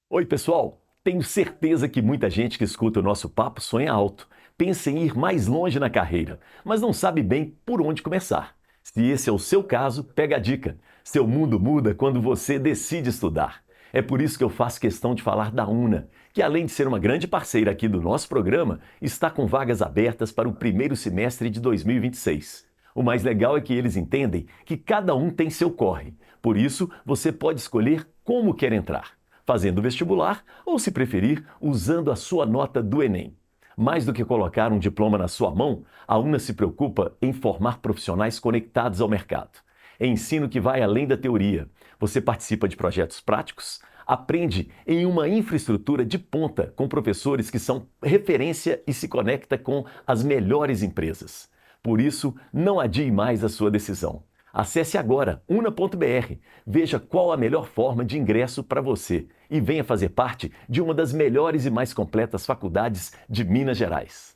Oi, pessoal! Tenho certeza que muita gente que escuta o nosso papo sonha alto, pensa em ir mais longe na carreira, mas não sabe bem por onde começar. Se esse é o seu caso, pega a dica. Seu mundo muda quando você decide estudar. É por isso que eu faço questão de falar da UNA, que além de ser uma grande parceira aqui do nosso programa, está com vagas abertas para o primeiro semestre de 2026. O mais legal é que eles entendem que cada um tem seu corre. Por isso, você pode escolher como quer entrar, fazendo vestibular ou, se preferir, usando a sua nota do Enem. Mais do que colocar um diploma na sua mão, a UNA se preocupa em formar profissionais conectados ao mercado. É ensino que vai além da teoria. Você participa de projetos práticos, aprende em uma infraestrutura de ponta com professores que são referência e se conecta com as melhores empresas. Por isso, não adie mais a sua decisão. Acesse agora una.br, veja qual a melhor forma de ingresso para você e venha fazer parte de uma das melhores e mais completas faculdades de Minas Gerais.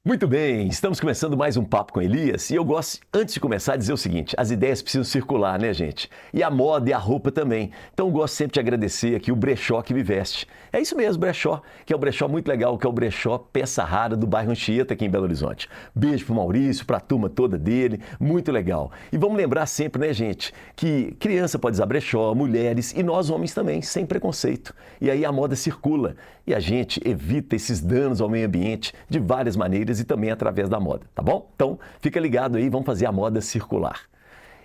Muito bem, estamos começando mais um Papo com Elias e eu gosto, antes de começar, de dizer o seguinte: as ideias precisam circular, né, gente? E a moda e a roupa também. Então eu gosto sempre de agradecer aqui o brechó que me veste. É isso mesmo, brechó, que é um brechó muito legal, que é o brechó Peça Rara do bairro Anchieta, aqui em Belo Horizonte. Beijo pro Maurício, pra turma toda dele, muito legal. E vamos lembrar sempre, né, gente, que criança pode usar brechó, mulheres e nós homens também, sem preconceito. E aí a moda circula e a gente evita esses danos ao meio ambiente de várias maneiras e também através da moda, tá bom? Então, fica ligado aí, vamos fazer a moda circular.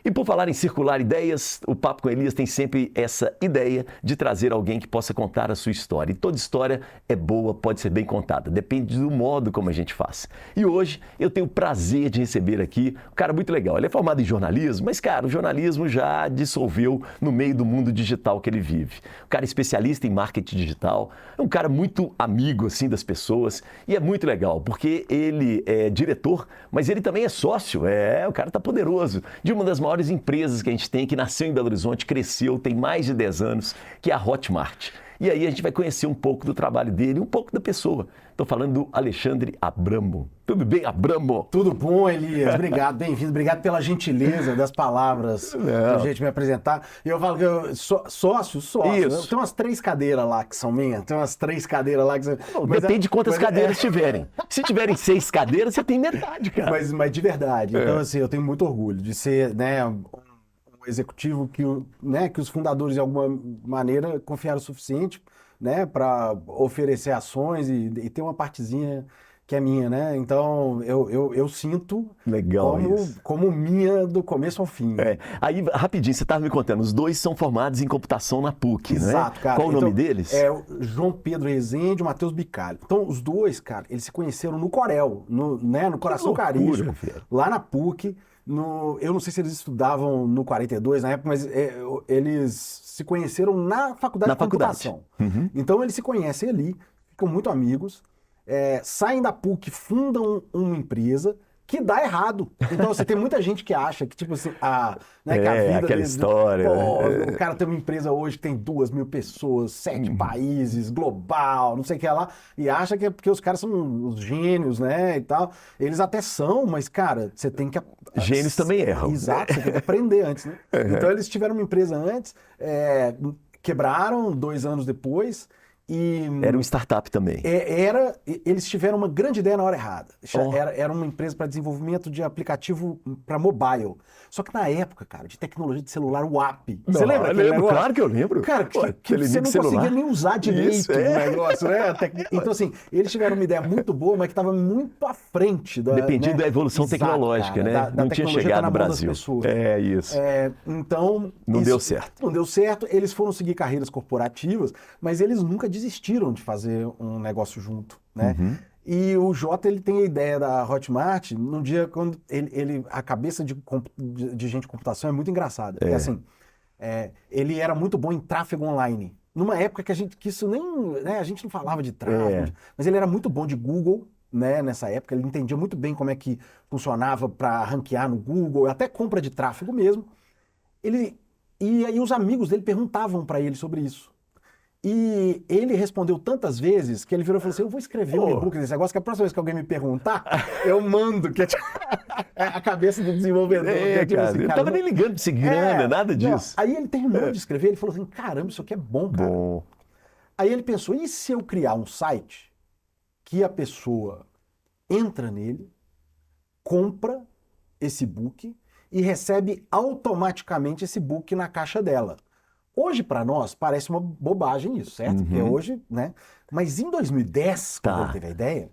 E por falar em circular ideias, o Papo com Elias tem sempre essa ideia de trazer alguém que possa contar a sua história. E toda história é boa, pode ser bem contada, depende do modo como a gente faz. E hoje eu tenho o prazer de receber aqui um cara muito legal. Ele é formado em jornalismo, mas, cara, o jornalismo já dissolveu no meio do mundo digital que ele vive. Um cara especialista em marketing digital, é um cara muito amigo, assim, das pessoas. E é muito legal, porque ele é diretor, mas ele também é sócio. O cara tá poderoso. De uma das maiores empresas que a gente tem, que nasceu em Belo Horizonte, cresceu, tem mais de 10 anos, que é a Hotmart. E aí a gente vai conhecer um pouco do trabalho dele, um pouco da pessoa. Estou falando do Alexandre Abramo. Tudo bem, Abramo? Tudo bom, Elias? Obrigado, bem-vindo. Obrigado pela gentileza das palavras pra gente me apresentar. E eu falo que eu sou sócio. Isso. Tem umas 3 cadeiras lá que são minhas. Tem umas 3 cadeiras lá que são... Não, depende de quantas cadeiras tiverem. Se tiverem 6 cadeiras, você tem metade, cara. Mas de verdade. Então, assim, eu tenho muito orgulho de ser, né, um executivo que os fundadores, de alguma maneira, confiaram o suficiente, né, para oferecer ações e ter uma partezinha que é minha, né? Então, eu sinto Legal como minha do começo ao fim. Aí, rapidinho, você estava me contando, os dois são formados em computação na PUC, Exato, né? cara. Qual o nome deles? É o João Pedro Rezende e o Matheus Bicalho. Então, os dois, cara, eles se conheceram no Corel, no Coração Carístico, lá na PUC. Eu não sei se eles estudavam no 42 na época, mas eles se conheceram na faculdade de computação. Uhum. Então, eles se conhecem ali, ficam muito amigos. Saem da PUC, fundam uma empresa que dá errado. Então, você tem muita gente que acha que, tipo assim, que a vida aquela deles... história. O cara tem uma empresa hoje que tem 2.000 pessoas, 7 países, global, não sei o que lá, e acha que é porque os caras são os gênios, né, e tal. Eles até são, mas, cara, você tem que... Gênios também erram. Exato, você tem que aprender antes, né? Então, eles tiveram uma empresa antes, quebraram 2 anos depois... Era um startup também. Eles tiveram uma grande ideia na hora errada. Era uma empresa para desenvolvimento de aplicativo para mobile. Só que na época, cara, de tecnologia de celular, o app. Você lembra aquele negócio? Claro que eu lembro. Cara, que você não conseguia nem usar direito o negócio, né? Então, assim, eles tiveram uma ideia muito boa, mas que estava muito à frente da... Dependia da evolução tecnológica, cara, né? Não tinha chegado no Brasil. Isso. Então... Não deu certo. Não deu certo. Eles foram seguir carreiras corporativas, mas eles nunca desistiram de fazer um negócio junto, né? Uhum. E o Jota, ele tem a ideia da Hotmart num dia quando a cabeça de gente de computação é muito engraçada. Porque, assim, ele era muito bom em tráfego online. Numa época que isso nem... né, a gente não falava de tráfego, mas ele era muito bom de Google, né, nessa época. Ele entendia muito bem como é que funcionava para ranquear no Google, até compra de tráfego mesmo. E aí os amigos dele perguntavam para ele sobre isso. E ele respondeu tantas vezes que ele virou e falou assim: eu vou escrever um e-book desse negócio, que a próxima vez que alguém me perguntar, eu mando, que é a cabeça do desenvolvedor. Cara, eu não tava nem ligando pra esse grana, nada disso. Aí ele terminou de escrever, ele falou assim: caramba, isso aqui é bom, cara. Aí ele pensou, e se eu criar um site que a pessoa entra nele, compra esse book e recebe automaticamente esse book na caixa dela? Hoje, para nós, parece uma bobagem isso, certo? Porque hoje, né? Mas em 2010, quando ele teve a ideia,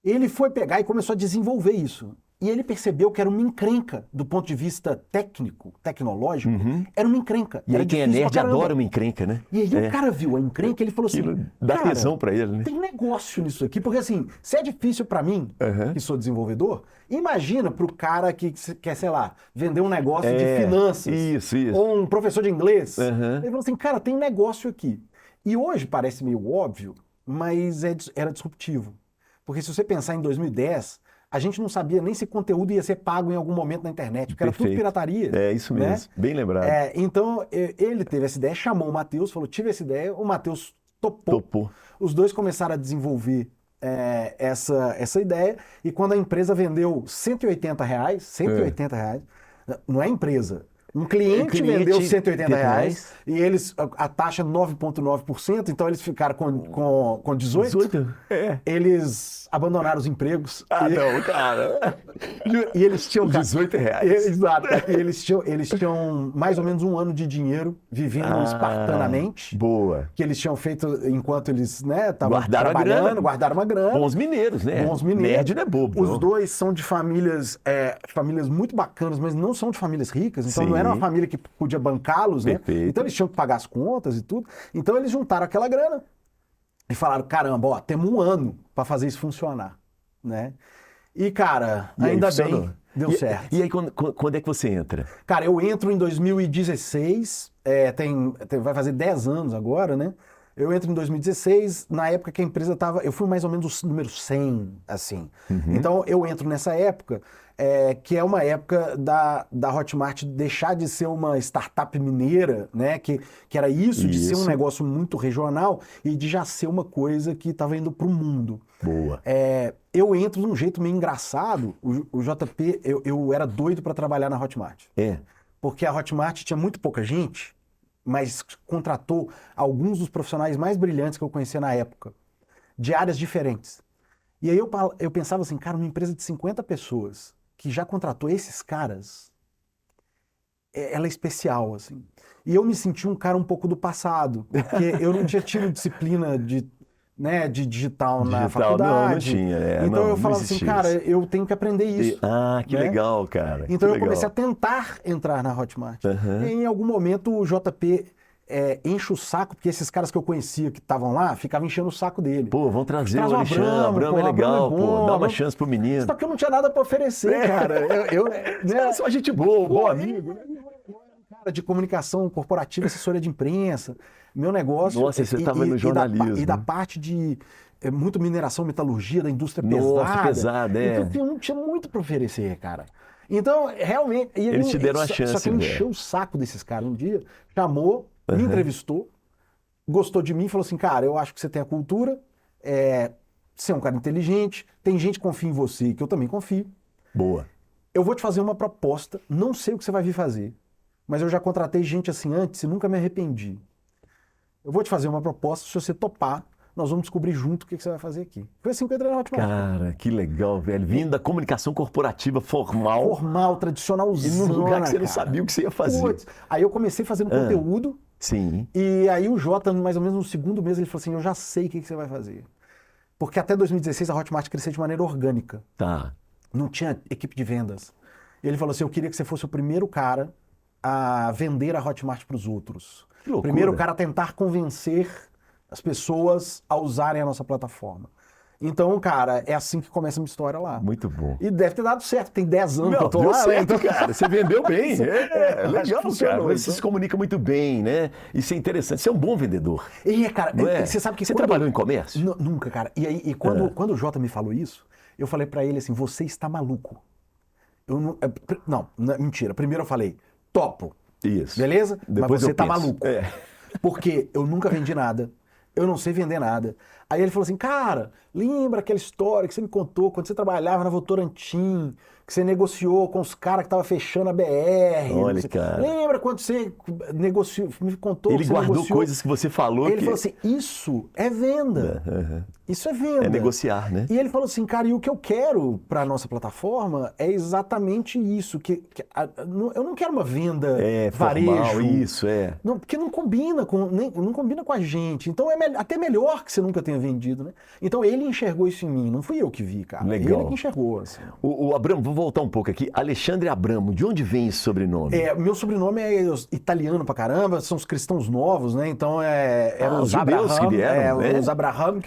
ele foi pegar e começou a desenvolver isso. E ele percebeu que era uma encrenca do ponto de vista técnico, tecnológico, era uma encrenca. E era aí quem é difícil nerd pra caramba. adora uma encrenca, né? E aí o cara viu a encrenca e ele falou assim, Dá cara, tesão pra ele, né? tem negócio nisso aqui, porque assim, se é difícil pra mim, que sou desenvolvedor, imagina pro cara que quer, sei lá, vender um negócio de finanças, Isso. ou um professor de inglês. Ele falou assim, cara, tem negócio aqui. E hoje parece meio óbvio, mas era disruptivo. Porque se você pensar em 2010, a gente não sabia nem se conteúdo ia ser pago em algum momento na internet, porque era tudo pirataria. É isso mesmo, né? bem lembrado. Então, ele teve essa ideia, chamou o Matheus, falou, tive essa ideia, o Matheus topou. Os dois começaram a desenvolver essa ideia, e quando a empresa vendeu R$180, não é empresa, um cliente vendeu R$180 e eles, a taxa 9,9%, então eles ficaram com 18%. Eles abandonaram os empregos. Não, cara. E eles tinham R$18. Exato. E eles tinham mais ou menos um ano de dinheiro vivendo espartanamente. Boa. Que eles tinham feito enquanto eles estavam trabalhando, guardaram uma grana. Bons mineiros, né? Bons mineiros. Nerd não é bobo. Os dois são de famílias muito bacanas, mas não são de famílias ricas, então não era uma família que podia bancá-los, né? Então eles tinham que pagar as contas e tudo. Então eles juntaram aquela grana e falaram, caramba, ó, temos um ano para fazer isso funcionar, né? E, cara, ainda bem, deu certo. E aí, quando é que você entra? Cara, eu entro em 2016, vai fazer 10 anos agora, né? Eu entro em 2016, na época que a empresa estava... Eu fui mais ou menos o número 100, assim. Então, eu entro nessa época, que é uma época da Hotmart deixar de ser uma startup mineira, né? Que era isso, de ser um negócio muito regional e de já ser uma coisa que estava indo para o mundo. Boa. Eu entro de um jeito meio engraçado. O JP, eu era doido para trabalhar na Hotmart. Porque a Hotmart tinha muito pouca gente, mas contratou alguns dos profissionais mais brilhantes que eu conhecia na época, de áreas diferentes. E aí eu pensava assim, cara, uma empresa de 50 pessoas que já contratou esses caras, ela é especial, assim. E eu me senti um cara um pouco do passado, porque eu não tinha tido disciplina de digital na faculdade. Não tinha. Então eu falava assim, cara, eu tenho que aprender isso. Que legal, cara. Então eu comecei a tentar entrar na Hotmart. E em algum momento o JP enche o saco, porque esses caras que eu conhecia que estavam lá, ficavam enchendo o saco dele. Pô, vão trazer o Alexandre, Abramo é legal, pô, dá uma chance pro menino. Só que eu não tinha nada pra oferecer, cara. Eu sou gente boa, bom amigo, né? Cara de comunicação corporativa, assessoria de imprensa, meu negócio... Nossa, você estava no jornalismo. E da parte de muito mineração, metalurgia, da indústria pesada. Então eu não tinha muito para oferecer, cara. Então, realmente... Eles te deram a chance. Só que ele encheu o saco desses caras um dia, chamou, me entrevistou, gostou de mim e falou assim, cara, eu acho que você tem a cultura, você é um cara inteligente, tem gente que confia em você, que eu também confio. Boa. Eu vou te fazer uma proposta, não sei o que você vai vir fazer, mas eu já contratei gente assim antes e nunca me arrependi. Eu vou te fazer uma proposta, se você topar, nós vamos descobrir junto o que você vai fazer aqui. Foi assim que eu entrei na Hotmart. Cara, que legal, velho. Vindo da comunicação corporativa formal. Formal, tradicionalzona, e num lugar que você não sabia o que você ia fazer. Putz. Aí eu comecei fazendo conteúdo. Sim. E aí o Jota, mais ou menos no segundo mês, ele falou assim, eu já sei o que você vai fazer. Porque até 2016 a Hotmart crescia de maneira orgânica. Tá. Não tinha equipe de vendas. Ele falou assim, eu queria que você fosse o primeiro cara a vender a Hotmart para os outros. Que loucura. Primeiro cara a tentar convencer as pessoas a usarem a nossa plataforma. Então, cara, é assim que começa a minha história lá. Muito bom. E deve ter dado certo, tem 10 anos que eu tô deu lá. Certo, então... cara, você vendeu bem. Legal, cara. Você então. se comunica muito bem, né? Isso é interessante. Você é um bom vendedor. Cara, você sabe que você trabalhou em comércio? Nunca, cara. E quando o Jota me falou isso, eu falei pra ele assim, você está maluco. Não, mentira. Primeiro eu falei, topo. Isso. Beleza? Depois mas você tá maluco. Porque eu nunca vendi nada, eu não sei vender nada. Aí ele falou assim, cara, lembra aquela história que você me contou quando você trabalhava na Votorantim, que você negociou com os caras que estavam fechando a BR. Olha, cara. Lembra quando você negociou, me contou Ele que você guardou negociou... coisas que você falou Ele que... falou assim, isso é venda. Isso é venda. É negociar, né? E ele falou assim, cara, e o que eu quero para a nossa plataforma é exatamente isso, eu não quero uma venda varejo. Formal, isso, Não, porque não combina não combina com a gente. Então é até melhor que você nunca tenha vendido, né? Então ele enxergou isso em mim, não fui eu que vi, cara. Legal. Ele que enxergou. Assim. O Abramo, vou voltar um pouco aqui. Alexandre Abramo, de onde vem esse sobrenome? Meu sobrenome é italiano pra caramba, são os cristãos novos, né? Então eram os judeus Abraham, que vieram, os Abraham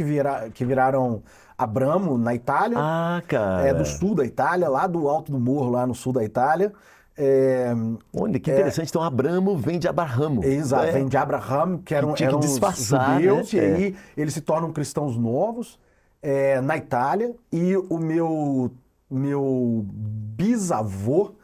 que viraram Abramo na Itália. Ah, cara. Do sul da Itália, lá do alto do morro, lá no sul da Itália. Olha, que interessante. Então, Abramo vem de Abrahamo. Exato, vem de Abraham, que eram disfarçar, judeus, né? e aí eles se tornam cristãos novos na Itália. E o meu bisavô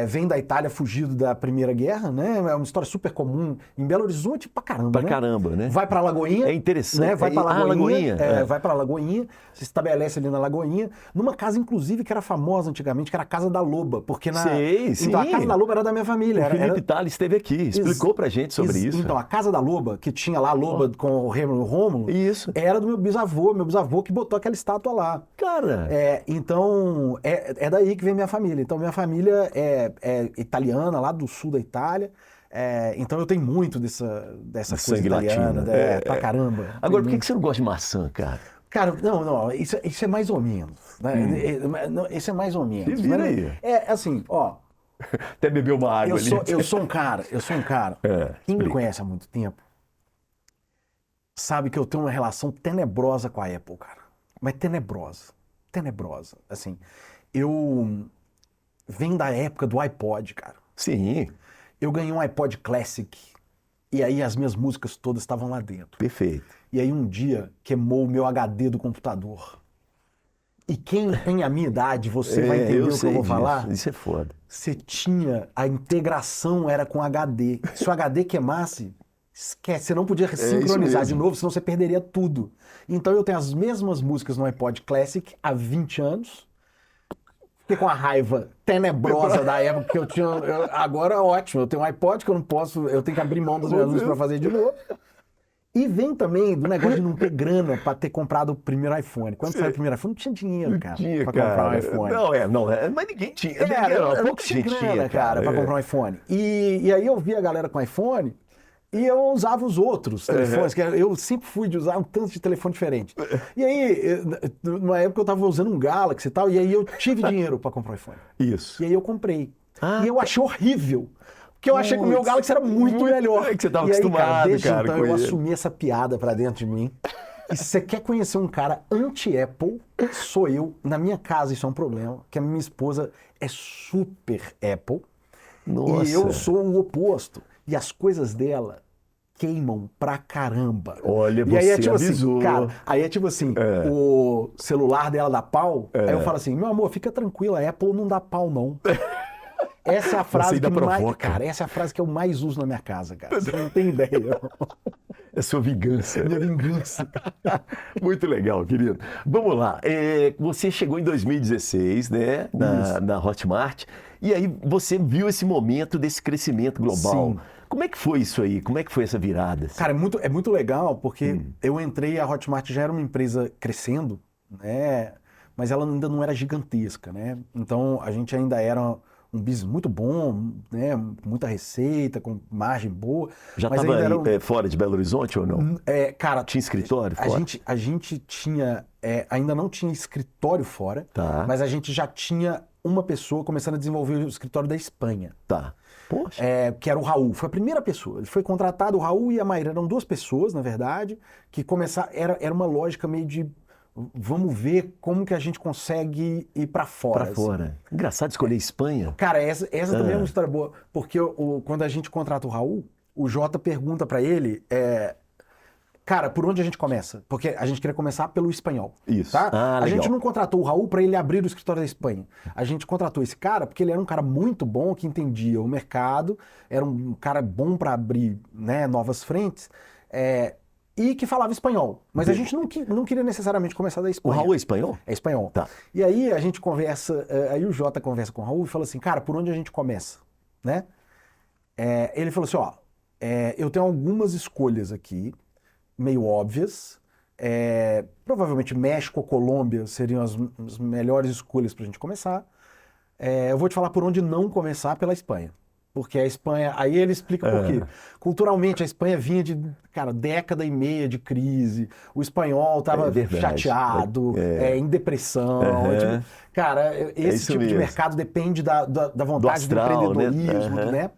vem da Itália fugido da Primeira Guerra, né? É uma história super comum em Belo Horizonte pra caramba, Pra né? caramba, né? Vai pra Lagoinha. É interessante. Né? Vai pra Lagoinha. Lagoinha. Vai pra Lagoinha, se estabelece ali na Lagoinha, numa casa, inclusive, que era famosa antigamente, que era a Casa da Loba. Porque Então, a Casa da Loba era da minha família. O Felipe Tales esteve aqui, explicou pra gente sobre isso. Então, a Casa da Loba, que tinha lá a Loba com o Rômulo, Isso. era do meu bisavô que botou aquela estátua lá. Cara. Então, é daí que vem minha família. Então, minha família é italiana, lá do sul da Itália. Então eu tenho muito dessa coisa italiana, pra caramba. Agora, por que você não gosta de maçã, cara? Cara, não, isso é mais ou menos. Né? Isso é mais ou menos. Se vira aí. Assim, ó. Até bebeu uma água ali. Eu sou um cara. Quem me conhece há muito tempo sabe que eu tenho uma relação tenebrosa com a Apple, cara. Mas tenebrosa. Assim, eu venho da época do iPod, cara. Sim. Eu ganhei um iPod Classic e aí as minhas músicas todas estavam lá dentro. Perfeito. E aí um dia queimou o meu HD do computador. E quem tem a minha idade, você vai entender o que eu vou falar? Isso é foda. Você tinha, a integração era com HD. Se o HD queimasse, esquece, você não podia sincronizar de novo, senão você perderia tudo. Então eu tenho as mesmas músicas no iPod Classic há 20 anos. Fiquei com a raiva tenebrosa da época que eu tinha. Agora, ótimo, eu tenho um iPod que eu não posso, eu tenho que abrir mão das minhas luzes para fazer de novo. E vem também do negócio de não ter grana para ter comprado o primeiro iPhone. Quando saiu o primeiro iPhone, não tinha dinheiro, cara, para comprar um iPhone. Mas ninguém tinha. Pouca gente tinha, cara, para comprar um iPhone. E aí eu vi a galera com iPhone. E eu usava os outros telefones, que eu sempre fui de usar um tanto de telefone diferente. E aí, numa época eu estava usando um Galaxy e tal, e aí eu tive dinheiro para comprar um iPhone. Isso. E aí eu comprei. E eu achei horrível. Porque eu achei que o meu Galaxy era muito melhor. É que você estava e aí, acostumado, desde cara. Então eu assumi essa piada para dentro de mim. E se você quer conhecer um cara anti-Apple, sou eu. Na minha casa isso é um problema, que a minha esposa é super Apple. Nossa. E eu sou o oposto. E as coisas dela queimam pra caramba. Olha, e aí é tipo avisou. assim, cara, aí é tipo assim, o celular dela dá pau, aí eu falo assim, meu amor, fica tranquila, a Apple não dá pau não. Essa é a frase que mais, cara, essa é a frase que eu mais uso na minha casa, cara. Você não tem ideia. É sua vingança. Minha vingança. Muito legal, querido. Vamos lá. Você chegou em 2016, né, na Hotmart, e aí você viu esse momento desse crescimento global. Sim. Como é que foi isso aí? Como é que foi essa virada? Cara, é muito legal, porque eu entrei, a Hotmart já era uma empresa crescendo, né? Mas ela ainda não era gigantesca, né? Então a gente ainda era um business muito bom, né? Muita receita, com margem boa. Já estava fora de Belo Horizonte ou não? Cara, tinha escritório fora? A gente tinha, ainda não tinha escritório fora, mas a gente já tinha uma pessoa começando a desenvolver o escritório da Espanha. Tá. Poxa. Que era o Raul, foi a primeira pessoa. Ele foi contratado, o Raul e a Mayra, eram duas pessoas, na verdade, que começaram, era uma lógica meio de vamos ver como que a gente consegue ir para fora. Para fora. Engraçado escolher Espanha. Cara, essa também é uma história boa, porque quando a gente contrata o Raul, o Jota pergunta para ele, cara, por onde a gente começa? Porque a gente queria começar pelo espanhol. Isso. Tá? A legal. gente não contratou o Raul para ele abrir o escritório da Espanha. A gente contratou esse cara porque ele era um cara muito bom, que entendia o mercado, era um cara bom para abrir, né, novas frentes. e que falava espanhol. Mas a gente não queria necessariamente começar da O Espanha. Raul é espanhol? É espanhol. Tá. E aí a gente conversa, aí o Jota conversa com o Raul e fala assim, cara, por onde a gente começa? Né? Ele falou assim, ó, eu tenho algumas escolhas aqui, meio óbvias. Provavelmente México ou Colômbia seriam as melhores escolhas pra gente começar. Eu vou te falar por onde não começar, pela Espanha. Porque a Espanha, aí ele explica por quê. Culturalmente, a Espanha vinha de, cara, década e meia de crise. O espanhol tava chateado, em depressão. Tipo, cara, esse tipo de mercado depende da vontade do empreendedorismo, né?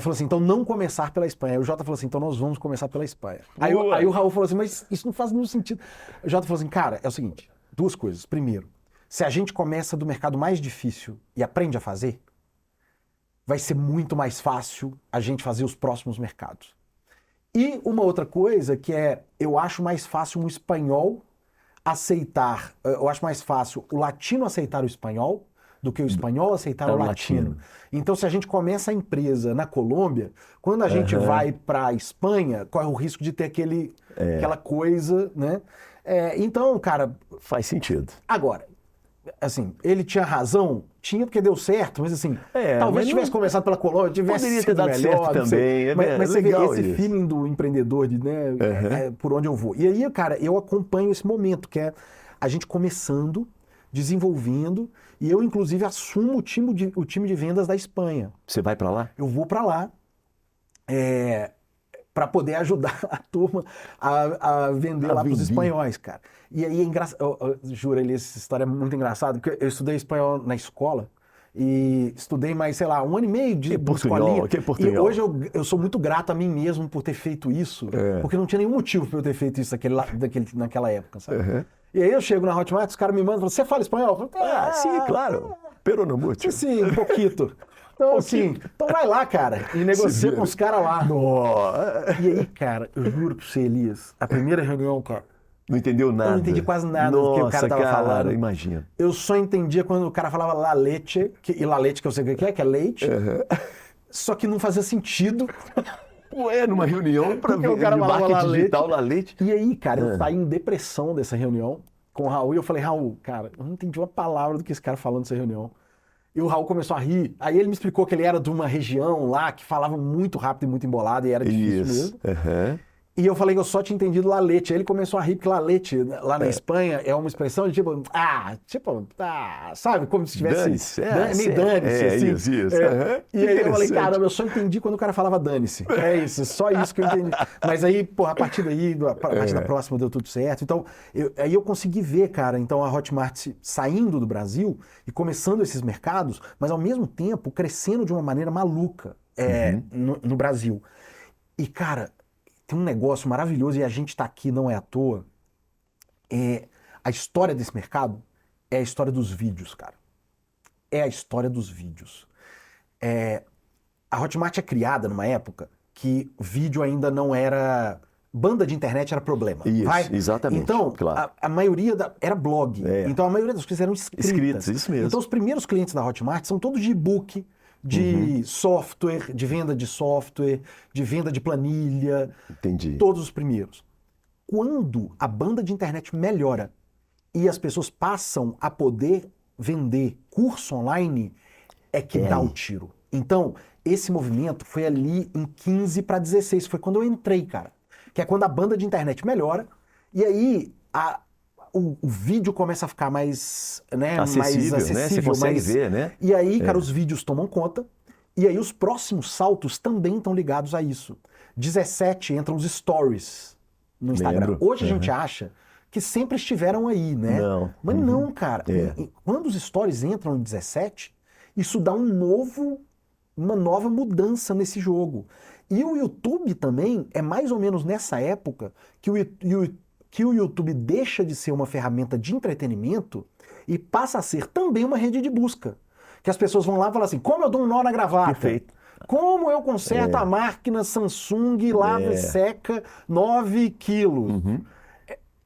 Falou assim, então não começar pela Espanha. Aí o Jota falou assim, então nós vamos começar pela Espanha. Aí o Raul falou assim, mas isso não faz nenhum sentido. O Jota falou assim, cara, é o seguinte, duas coisas. Primeiro, se a gente começa do mercado mais difícil e aprende a fazer, vai ser muito mais fácil a gente fazer os próximos mercados. E uma outra coisa que eu acho mais fácil um espanhol aceitar, eu acho mais fácil o latino aceitar o espanhol do que o espanhol aceitar o latino. Então, se a gente começa a empresa na Colômbia, quando a gente vai para a Espanha, corre o risco de ter aquela coisa, né? Então, cara... Faz sentido. Agora, assim, ele tinha razão? Tinha porque deu certo, mas assim, talvez tivesse começado pela Colômbia, tivesse poderia sido ter dado melhor, certo também. Mas você vê esse isso. feeling do empreendedor, né, por onde eu vou. E aí, cara, eu acompanho esse momento, que é a gente começando, desenvolvendo, e eu, inclusive, assumo o time de vendas da Espanha. Você vai para lá? Eu vou para lá, para poder ajudar a turma a vender lá para os espanhóis, cara. E aí é engraçado, juro, essa história é muito engraçada, porque eu estudei espanhol na escola, e estudei mais, sei lá, 1 ano e meio de escolinha. E hoje eu sou muito grato a mim mesmo por ter feito isso, porque não tinha nenhum motivo para eu ter feito isso naquela época, sabe? E aí eu chego na Hotmart, os caras me mandam e falam, você fala espanhol? Eu falo, sim, claro. Pero no mucho. Sim, um pouquinho. Então, assim, então vai lá, cara, e negocia com os caras lá. E aí, cara, eu juro pra você, Elias, a primeira reunião, cara... Não entendeu nada? Eu não entendi quase nada do que o cara tava falando. Imagina. Eu só entendia quando o cara falava la leche, e la leche que eu sei o que é leite, só que não fazia sentido. Numa reunião para ver o cara de marketing digital, la leite. E aí, cara, eu saí em depressão dessa reunião com o Raul, e eu falei, Raul, cara, eu não entendi uma palavra do que esse cara falando nessa reunião. E o Raul começou a rir. Aí ele me explicou que ele era de uma região lá que falava muito rápido e muito embolado, e era difícil mesmo. E eu falei que eu só tinha entendido la leche. Aí ele começou a rir, porque la leche, lá na Espanha, é uma expressão de tipo, sabe? Como se tivesse... meio dane-se, assim. Isso. E aí eu falei, caramba, eu só entendi quando o cara falava dane-se. É isso, só isso que eu entendi. Mas aí, porra, a partir daí, a partir da próxima deu tudo certo. Então, aí eu consegui ver, cara, então a Hotmart saindo do Brasil e começando esses mercados, mas ao mesmo tempo crescendo de uma maneira maluca no Brasil. E, cara... Tem um negócio maravilhoso, e a gente tá aqui, não é à toa. A história desse mercado é a história dos vídeos, cara. É a história dos vídeos. A Hotmart é criada numa época que vídeo ainda não era... Banda de internet era problema. Isso, exatamente. Então, claro. a maioria era blog. Então, a maioria das coisas eram escritas. Isso mesmo. Então, os primeiros clientes da Hotmart são todos de e-book, de software, de venda de software, de venda de planilha. Entendi. Todos os primeiros. Quando a banda de internet melhora e as pessoas passam a poder vender curso online, é que dá o tiro. Então, esse movimento foi ali em 15 para 16. Foi quando eu entrei, cara. Que é quando a banda de internet melhora e aí o vídeo começa a ficar mais acessível, né? Você consegue ver, né? E aí, cara, os vídeos tomam conta, e aí os próximos saltos também estão ligados a isso. 17 entram os stories no Instagram. Hoje a gente acha que sempre estiveram aí, né? Não. Mas não, cara. Quando os stories entram em 17, isso dá uma nova mudança nesse jogo. E o YouTube também é mais ou menos nessa época que o YouTube deixa de ser uma ferramenta de entretenimento e passa a ser também uma rede de busca. Que as pessoas vão lá e falam assim, como eu dou um nó na gravata? Perfeito. Como eu conserto a máquina Samsung lava e seca 9 quilos?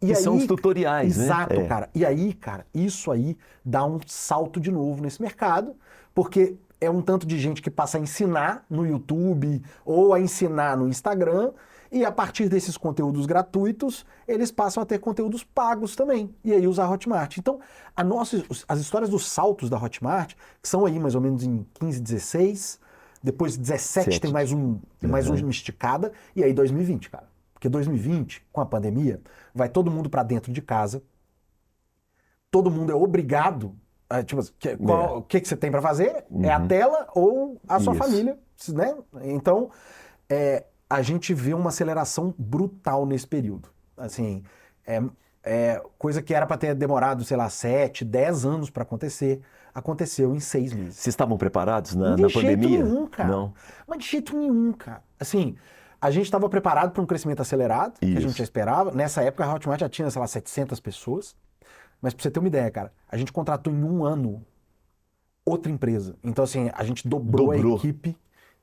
E são os tutoriais, exato, cara. E aí, cara, isso aí dá um salto de novo nesse mercado, porque é um tanto de gente que passa a ensinar no YouTube ou a ensinar no Instagram, E a partir desses conteúdos gratuitos, eles passam a ter conteúdos pagos também. E aí usar a Hotmart. Então, as histórias dos saltos da Hotmart, que são aí mais ou menos em 15, 16, depois 17 tem mais uma esticada, e aí 2020, cara. Porque 2020, com a pandemia, vai todo mundo para dentro de casa, todo mundo é obrigado, tipo, o que você tem para fazer? É a tela ou a sua família, né? Então, a gente vê uma aceleração brutal nesse período. Assim, coisa que era para ter demorado, sei lá, 7, 10 anos para acontecer, aconteceu em 6 meses. Vocês estavam preparados na De pandemia? jeito nenhum, cara. Não. Mas de jeito nenhum, cara. Assim, a gente estava preparado para um crescimento acelerado, que a gente já esperava. Nessa época, a Hotmart já tinha, sei lá, 700 pessoas. Mas pra você ter uma ideia, cara, a gente contratou em um ano outra empresa. Então, assim, a gente dobrou a equipe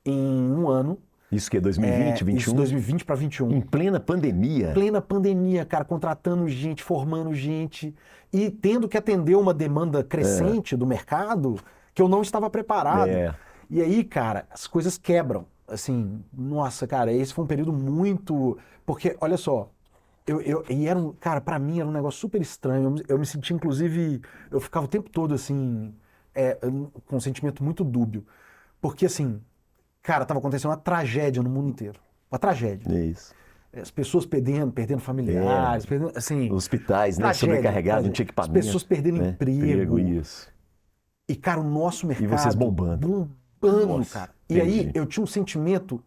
em um ano. Isso que é 2020, 21? Isso 2020 para 21. Em plena pandemia? Plena pandemia, cara, contratando gente, formando gente e tendo que atender uma demanda crescente do mercado que eu não estava preparado. E aí, cara, as coisas quebram. Assim, nossa, cara, esse foi um período muito... Porque, olha só, cara, pra mim era um negócio super estranho. Eu me sentia, inclusive, eu ficava o tempo todo, assim, com um sentimento muito dúbio. Porque, assim, cara, tava acontecendo uma tragédia no mundo inteiro. Uma tragédia. É isso. As pessoas perdendo familiares, assim... Hospitais, né, sobrecarregados, não tinha equipamento. As pessoas perdendo emprego. Isso. E, cara, o nosso mercado... E vocês bombando. Nossa, cara. E aí, eu tinha um sentimento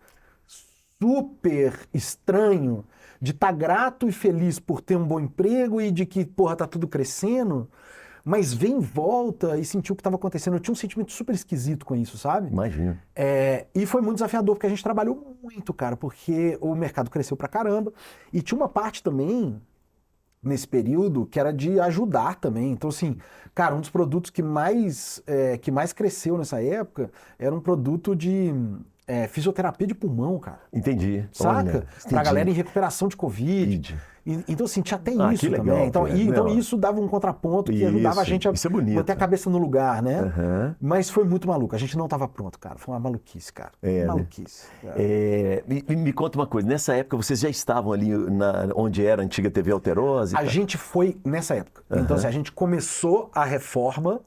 super estranho de estar grato e feliz por ter um bom emprego e de que, porra, tá tudo crescendo, mas ver em volta e sentir o que estava acontecendo. Eu tinha um sentimento super esquisito com isso, sabe? Imagino. E foi muito desafiador, porque a gente trabalhou muito, cara, porque o mercado cresceu pra caramba. E tinha uma parte também, nesse período, que era de ajudar também. Então, assim, cara, um dos produtos que mais cresceu nessa época era um produto de... fisioterapia de pulmão, cara. Entendi. Saca? Pra galera em recuperação de Covid. Então, assim, tinha até isso que também. legal, então isso dava um contraponto que ajudava a gente a manter a cabeça no lugar, né? Mas foi muito maluco. A gente não estava pronto, cara. Foi uma maluquice, cara. Maluquice. Me conta uma coisa. Nessa época, vocês já estavam ali onde era a antiga TV Alterosa? A gente foi nessa época. Então, assim, a gente começou a reforma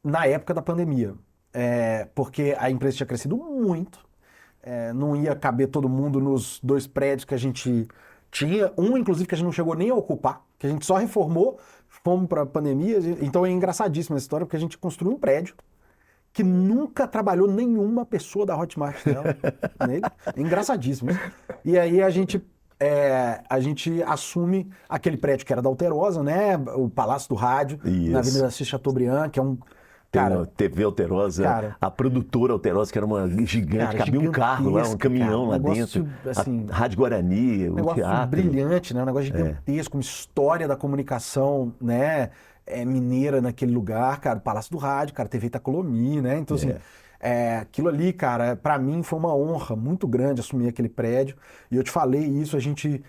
na época da pandemia. Porque a empresa tinha crescido muito. Não ia caber todo mundo nos 2 prédios que a gente tinha. Um, inclusive, que a gente não chegou nem a ocupar, que a gente só reformou, fomos para a pandemia. Então é engraçadíssima essa história, porque a gente construiu um prédio que nunca trabalhou nenhuma pessoa da Hotmart nele. É engraçadíssimo. E aí a gente assume aquele prédio que era da Alterosa, né? O Palácio do Rádio, na Avenida Assis Chateaubriand, que é um... Cara, TV Alterosa, cara, a produtora Alterosa, que era uma gigante, cabia um carro lá, um caminhão lá dentro, assim, a Rádio Guarani, o negócio teatro. Brilhante, né? Um negócio gigantesco, uma história da comunicação, né? Mineira naquele lugar, cara, Palácio do Rádio, cara, TV Itacolomi, né? Então, assim, aquilo ali, cara, pra mim foi uma honra muito grande assumir aquele prédio. E eu te falei isso, a gente...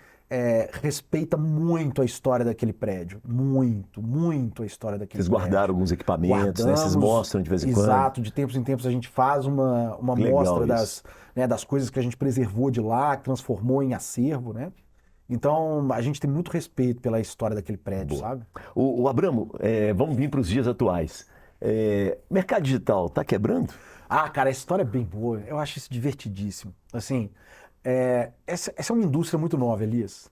respeita muito a história daquele prédio. Muito a história daquele prédio. Vocês guardaram alguns equipamentos, né? Vocês mostram de vez em quando. Exato, de tempos em tempos a gente faz uma mostra das coisas que a gente preservou de lá, que transformou em acervo, né? Então, a gente tem muito respeito pela história daquele prédio, sabe? O Abramo, vamos vir para os dias atuais. Mercado digital está quebrando? Ah, cara, a história é bem boa. Eu acho isso divertidíssimo. Assim... Essa é uma indústria muito nova, Elias.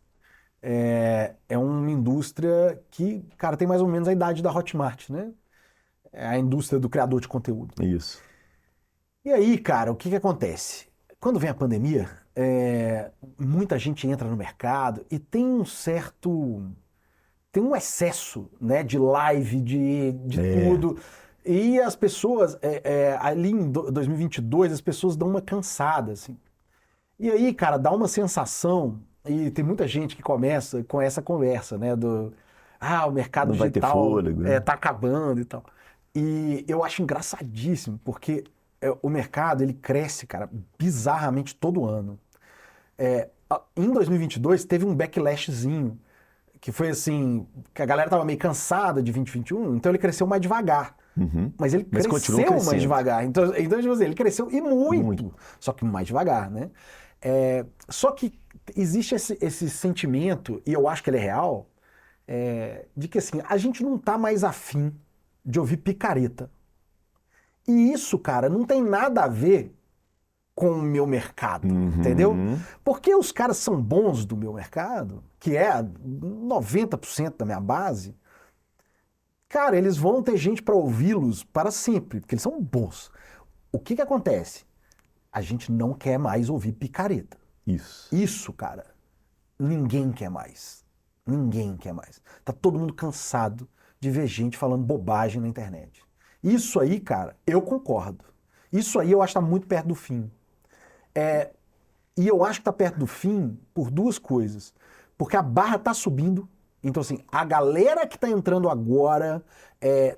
É uma indústria que, cara, tem mais ou menos a idade da Hotmart, né? É a indústria do criador de conteúdo. Isso. E aí, cara, o que acontece? Quando vem a pandemia, muita gente entra no mercado e tem um excesso, né, de live, de tudo. E as pessoas, ali em 2022, as pessoas dão uma cansada, assim. E aí, cara, dá uma sensação, e tem muita gente que começa com essa conversa, né, o mercado não digital vai ter fôlego, né? Tá acabando e tal. E eu acho engraçadíssimo, porque o mercado, ele cresce, cara, bizarramente todo ano. Em 2022, teve um backlashzinho, que foi assim, que a galera tava meio cansada de 2021, então ele cresceu mais devagar. Mas ele cresceu mais devagar. Então tipo assim, ele cresceu e muito. Só que mais devagar, né? Só que existe esse sentimento, e eu acho que ele é real, de que assim, a gente não tá mais afim de ouvir picareta. E isso, cara, não tem nada a ver com o meu mercado, entendeu? Porque os caras são bons do meu mercado, que é 90% da minha base, cara, eles vão ter gente para ouvi-los para sempre, porque eles são bons. O que que acontece? A gente não quer mais ouvir picareta. Isso. Isso, cara, ninguém quer mais. Ninguém quer mais. Tá todo mundo cansado de ver gente falando bobagem na internet. Isso aí, cara, eu concordo. Isso aí eu acho que tá muito perto do fim. E eu acho que tá perto do fim por duas coisas. Porque a barra tá subindo. Então, assim, a galera que tá entrando agora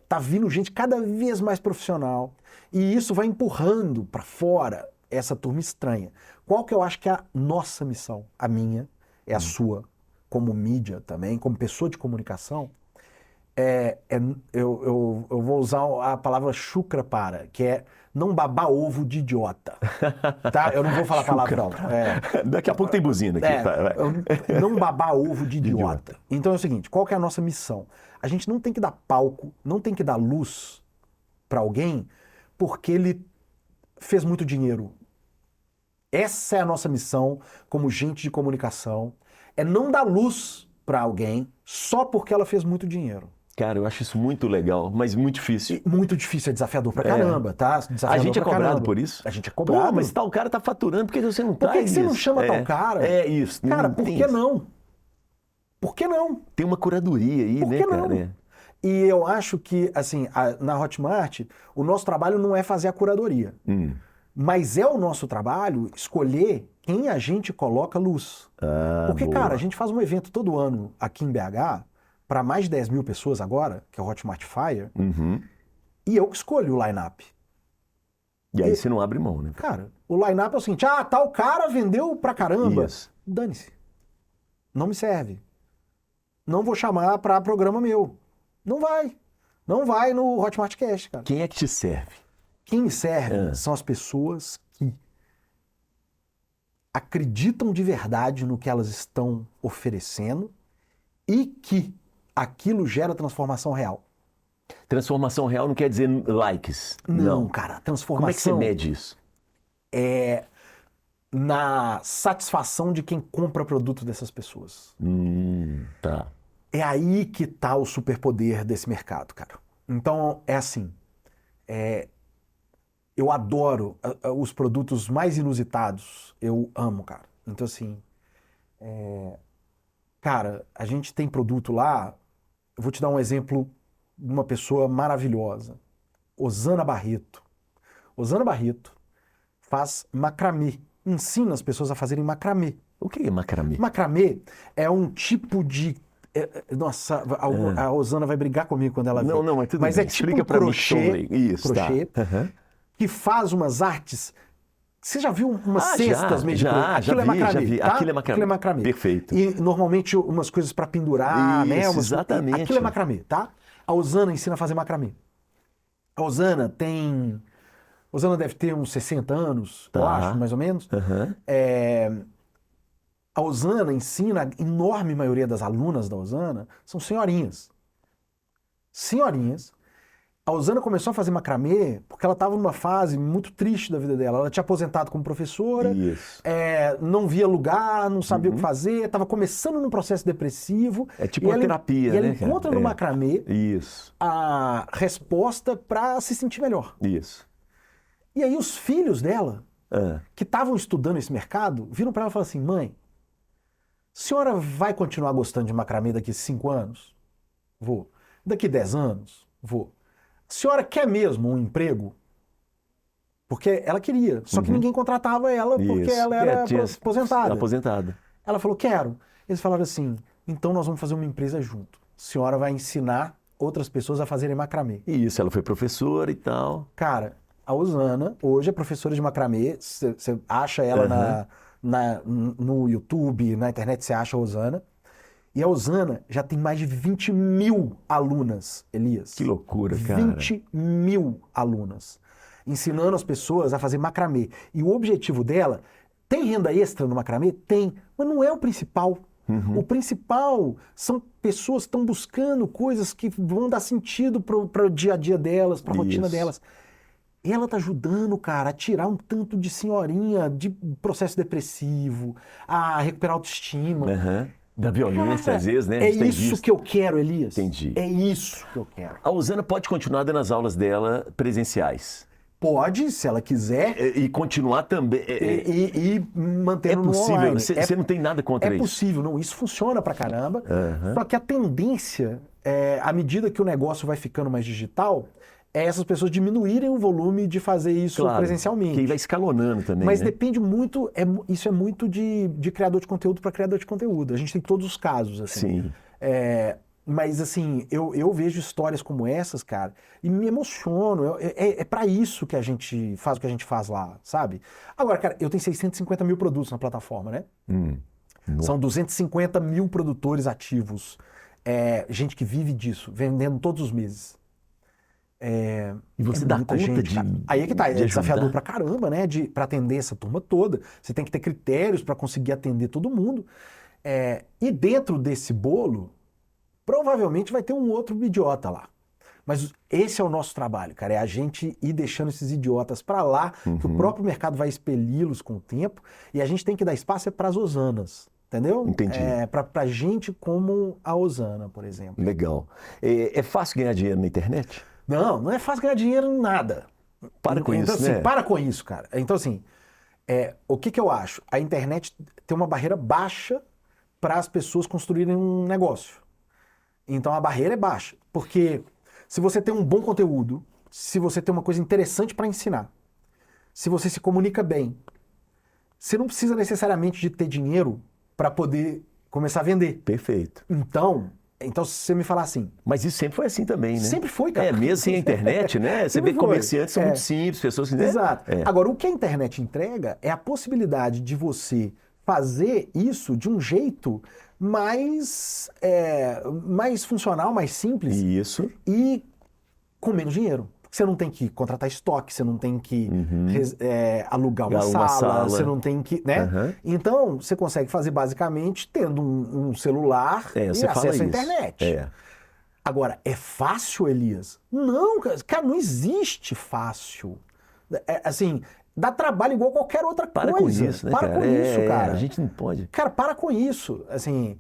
tá vindo gente cada vez mais profissional. E isso vai empurrando para fora essa turma estranha. Qual que eu acho que é a nossa missão? A minha, é a sua, como mídia também, como pessoa de comunicação. Eu vou usar a palavra chucra para, que é não babar ovo de idiota. Tá? Eu não vou falar palavrão. Daqui a pouco tem buzina aqui. Não babar ovo de idiota. Então é o seguinte, qual que é a nossa missão? A gente não tem que dar palco, não tem que dar luz para alguém porque ele fez muito dinheiro. Essa é a nossa missão como gente de comunicação, é não dar luz para alguém só porque ela fez muito dinheiro. Cara, eu acho isso muito legal, mas muito difícil. Muito difícil, é desafiador pra caramba, tá? Desafiador a gente é cobrado caramba. por isso? A gente é cobrado. Pô, mas tal cara tá faturando, por que você não traz Por que você não chama tal cara? É isso. Cara, por que não? Por que não? Tem uma curadoria aí, né, cara? Por que não? E eu acho que, assim, na Hotmart, o nosso trabalho não é fazer a curadoria. Mas é o nosso trabalho escolher quem a gente coloca luz. Porque, boa. cara, a gente faz um evento todo ano aqui em BH, para mais de 10 mil pessoas agora, que é o Hotmart Fire, e eu que escolho o line-up. E aí você não abre mão, né? Cara, o line-up é o seguinte, tal cara vendeu pra caramba. Isso. Dane-se. Não me serve. Não vou chamar pra programa meu. Não vai. Não vai no Hotmart Cast, cara. Quem é que te serve? Quem me serve são as pessoas que acreditam de verdade no que elas estão oferecendo e que aquilo gera transformação real. Transformação real não quer dizer likes. Não, cara, transformação... Como é que você mede isso? É na satisfação de quem compra produto dessas pessoas. Tá. É aí que tá o superpoder desse mercado, cara. Então, é assim, eu adoro os produtos mais inusitados, eu amo, cara. Então, assim, cara, a gente tem produto lá, eu vou te dar um exemplo de uma pessoa maravilhosa, Osana Barreto. Osana Barreto faz macramê, ensina as pessoas a fazerem macramê. O que é macramê? Macramê é um tipo de... Nossa, a Osana vai brigar comigo quando ela vê. Não, mas tudo mas bem. é tipo Explica um pra crochê, mim. Isso, crochê tá. que faz umas artes... Você já viu umas cestas meio de crochê? Já vi. Tá? Aquilo é macramê. Perfeito. E normalmente umas coisas para pendurar, né? Exatamente. Aquilo é macramê, tá? A Osana ensina a fazer macramê. A Osana deve ter uns 60 anos, eu acho, mais ou menos. A Osana ensina, a enorme maioria das alunas da Osana são senhorinhas. Senhorinhas. A Osana começou a fazer macramê porque ela estava numa fase muito triste da vida dela. Ela tinha aposentado como professora, não via lugar, não sabia o que fazer, estava começando num processo depressivo. É tipo uma terapia, né? E ela encontra no macramê Isso. a resposta para se sentir melhor. Isso. E aí os filhos dela, que estavam estudando esse mercado, viram para ela e falaram assim, mãe, a senhora vai continuar gostando de macramê daqui 5 anos? Vou. Daqui 10 anos? Vou. A senhora quer mesmo um emprego? Porque ela queria, só que ninguém contratava ela porque ela era aposentada. Ela falou, quero. Eles falaram assim, então nós vamos fazer uma empresa junto. A senhora vai ensinar outras pessoas a fazerem macramê. Isso, ela foi professora e tal. Cara, a Osana hoje é professora de macramê, você acha ela no YouTube, na internet você acha a Osana. E a Osana já tem mais de 20 mil alunas, Elias. Que loucura, cara. 20 mil alunas. Ensinando as pessoas a fazer macramê. E o objetivo dela Tem renda extra no macramê? Tem, mas não é o principal. O principal são pessoas que estão buscando coisas que vão dar sentido para o dia a dia delas, para a rotina delas. Ela tá ajudando, cara, a tirar um tanto de senhorinha de processo depressivo, a recuperar a autoestima. Da violência, Cara, às vezes, né? É isso que eu quero, Elias. Entendi. É isso que eu quero. A Osana pode continuar dando as aulas dela presenciais. Pode, se ela quiser. E continuar também. E mantendo É possível, no online. você não tem nada contra isso. É possível, não, isso funciona pra caramba. Só que a tendência, à medida que o negócio vai ficando mais digital, é essas pessoas diminuírem o volume de fazer isso presencialmente. Que aí vai escalonando também, Mas né? depende muito, isso é muito de criador de conteúdo para criador de conteúdo. A gente tem todos os casos, assim. Sim. Mas, assim, eu vejo histórias como essas, cara, e me emociono. É para isso que a gente faz o que a gente faz lá, sabe? Agora, cara, eu tenho 650 mil produtos na plataforma, né? São 250 mil produtores ativos. Gente que vive disso, vendendo todos os meses. E você dá conta gente, de. Aí é que tá, é de desafiador ajudar? pra caramba, né? Pra atender essa turma toda. Você tem que ter critérios pra conseguir atender todo mundo. E dentro desse bolo, provavelmente vai ter um outro idiota lá. Mas esse é o nosso trabalho, cara. É a gente ir deixando esses idiotas pra lá, que o próprio mercado vai expeli-los com o tempo. E a gente tem que dar espaço para as Osanas. Entendeu? Entendi. Pra gente como a Osana, por exemplo. Legal. É fácil ganhar dinheiro na internet? Não é fácil ganhar dinheiro em nada. Para com então, isso, assim, né? para com isso, cara. Então, assim, o que eu acho? A internet tem uma barreira baixa para as pessoas construírem um negócio. Então, a barreira é baixa. Porque se você tem um bom conteúdo, se você tem uma coisa interessante para ensinar, se você se comunica bem, você não precisa necessariamente de ter dinheiro para poder começar a vender. Perfeito. Então, se você me falar assim... Mas isso sempre foi assim também, né? Sempre foi, cara. Mesmo sem a internet, né? Você vê que comerciantes são muito simples, pessoas que... Exato. Agora, o que a internet entrega é a possibilidade de você fazer isso de um jeito mais funcional, mais simples. Isso. E com menos dinheiro. Você não tem que contratar estoque, você não tem que alugar uma sala, você não tem que... né? Então, você consegue fazer basicamente tendo um celular e acesso à internet. Agora, é fácil, Elias? Não, cara, não existe fácil. Assim, dá trabalho igual qualquer outra coisa. Para com isso, né, Para com isso, cara. A gente não pode. Cara, para com isso. Assim,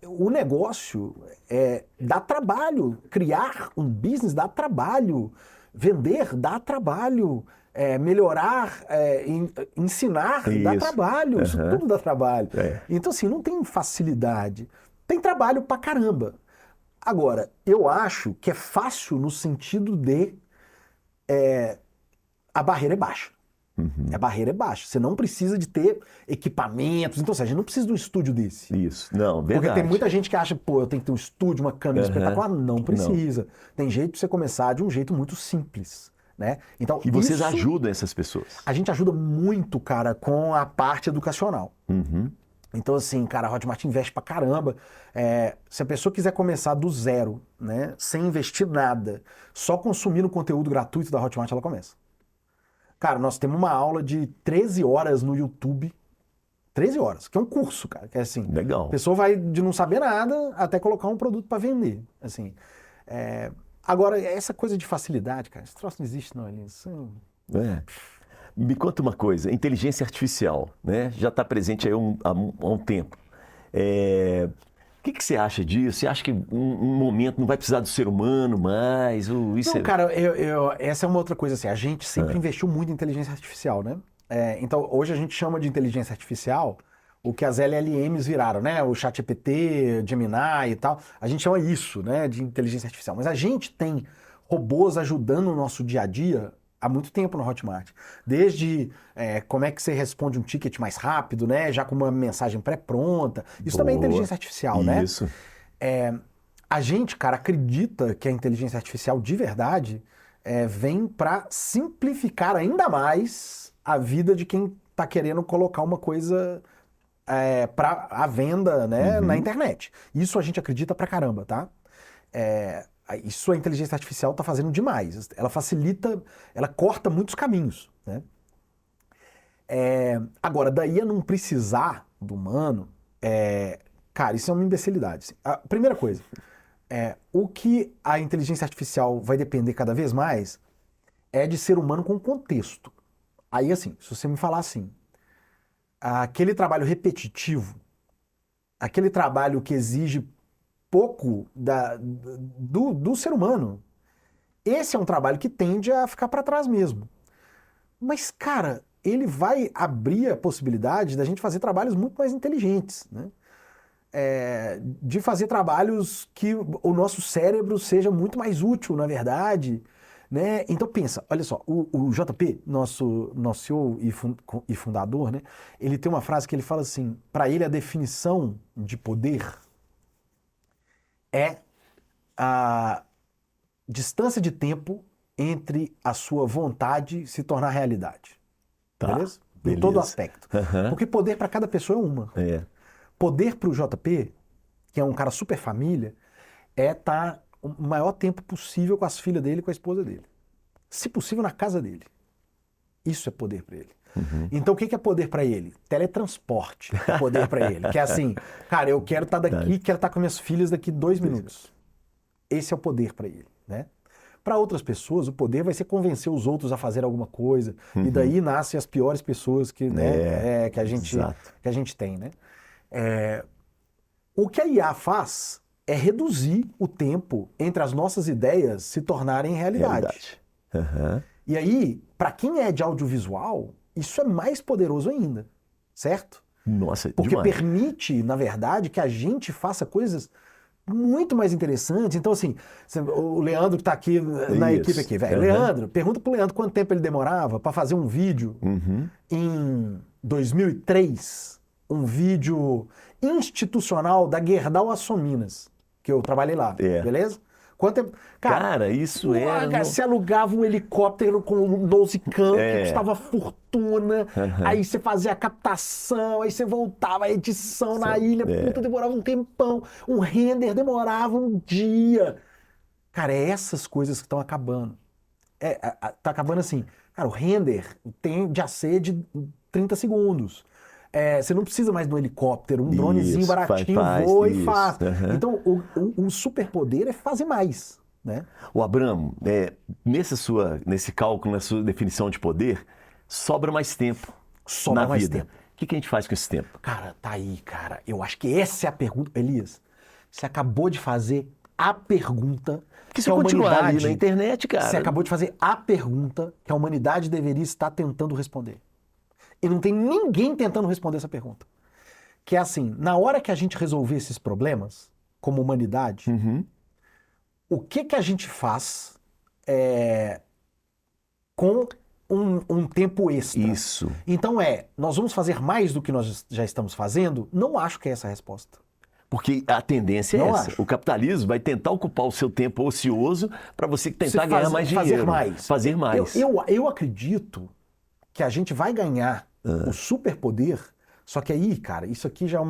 o negócio dá trabalho. Criar um business dá trabalho. Vender dá trabalho. Melhorar, ensinar dá trabalho. Isso tudo dá trabalho. Então, assim, não tem facilidade. Tem trabalho pra caramba. Agora, eu acho que é fácil no sentido de a barreira é baixa. A barreira é baixa. Você não precisa de ter equipamentos. Então, assim, a gente não precisa de um estúdio desse. Isso. Não, verdade. Porque tem muita gente que acha, eu tenho que ter um estúdio, uma câmera espetacular. Não precisa. Não. Tem jeito de você começar de um jeito muito simples. Né? Então, e vocês ajudam essas pessoas? A gente ajuda muito, cara, com a parte educacional. Então, assim, cara, a Hotmart investe pra caramba. Se a pessoa quiser começar do zero, né, sem investir nada, só consumindo conteúdo gratuito da Hotmart, ela começa. Cara, nós temos uma aula de 13 horas no YouTube. 13 horas, que é um curso, cara. Que é assim, legal. A pessoa vai de não saber nada até colocar um produto para vender. Assim, agora, essa coisa de facilidade, cara, esse troço não existe, não, Elias. Me conta uma coisa, inteligência artificial, né? Já está presente aí há um tempo. O que você acha disso? Você acha que um momento não vai precisar do ser humano mais? Não, cara, essa é uma outra coisa assim. A gente sempre investiu muito em inteligência artificial, né? Então, hoje a gente chama de inteligência artificial o que as LLMs viraram, né? O ChatGPT, Gemini e tal. A gente chama isso, né, de inteligência artificial. Mas a gente tem robôs ajudando o nosso dia a dia há muito tempo no Hotmart. Desde como é que você responde um ticket mais rápido, né? Já com uma mensagem pré-pronta. Isso também é inteligência artificial, né? Isso. A gente, cara, acredita que a inteligência artificial de verdade vem para simplificar ainda mais a vida de quem está querendo colocar uma coisa para a venda, né, na internet. Isso a gente acredita pra caramba, tá? Isso a inteligência artificial está fazendo demais. Ela facilita, ela corta muitos caminhos, né? Agora, daí a não precisar do humano, cara, isso é uma imbecilidade. Assim. A primeira coisa, o que a inteligência artificial vai depender cada vez mais é de ser humano com contexto. Aí, assim, se você me falar assim, aquele trabalho repetitivo, aquele trabalho que exige pouco do ser humano, esse é um trabalho que tende a ficar para trás mesmo. Mas, cara, ele vai abrir a possibilidade da gente fazer trabalhos muito mais inteligentes, né? De fazer trabalhos que o nosso cérebro seja muito mais útil, na verdade, né? Então pensa, olha só, o JP, nosso CEO e fundador, né? Ele tem uma frase que ele fala assim, para ele a definição de poder é a distância de tempo entre a sua vontade se tornar realidade. Tá, beleza? Em beleza. todo aspecto. Uhum. Porque poder para cada pessoa é uma. Poder para o JP, que é um cara super família, é estar o maior tempo possível com as filhas dele e com a esposa dele. Se possível, na casa dele. Isso é poder para ele. Uhum. Então, o que é poder para ele? Teletransporte é poder para ele. Que é assim, cara, eu quero estar daqui, quero estar com minhas filhas daqui 2 minutos. Esse é o poder para ele, né? Para outras pessoas, o poder vai ser convencer os outros a fazer alguma coisa. E daí nascem as piores pessoas que, né, que a gente tem, né? O que a IA faz é reduzir o tempo entre as nossas ideias se tornarem realidade. Uhum. E aí, para quem é de audiovisual, isso é mais poderoso ainda, certo? Nossa, porque demais. permite, na verdade, que a gente faça coisas muito mais interessantes. Então, assim, o Leandro que está aqui na equipe aqui, velho. Leandro, pergunta pro Leandro quanto tempo ele demorava para fazer um vídeo em 2003, um vídeo institucional da Gerdau Açominas, que eu trabalhei lá, beleza? Quanto tempo? Cara, isso era... Você alugava um helicóptero com um 12 cam, que custava fortuna, aí você fazia a captação, aí você voltava a edição na ilha, puta, demorava um tempão, um render demorava um dia. Cara, é essas coisas que estão acabando. Tá acabando assim, cara, o render tem de ser de 30 segundos. Você não precisa mais de um helicóptero, um dronezinho baratinho voa e faz. Então, o superpoder é fazer mais, né? O Abramo, nesse cálculo, na sua definição de poder, sobra mais tempo na vida. O que a gente faz com esse tempo? Cara, tá aí, cara. Eu acho que essa é a pergunta. Elias, você acabou de fazer a pergunta que se continuar ali na internet, cara... Você acabou de fazer a pergunta que a humanidade deveria estar tentando responder. E não tem ninguém tentando responder essa pergunta. Que é assim, na hora que a gente resolver esses problemas, como humanidade, o que a gente faz com um tempo extra? Isso. Então nós vamos fazer mais do que nós já estamos fazendo? Não acho que é essa a resposta. Porque a tendência é essa. O capitalismo vai tentar ocupar o seu tempo ocioso para você tentar ganhar mais dinheiro. Fazer mais. Eu acredito que a gente vai ganhar o superpoder, só que aí, cara, isso aqui já é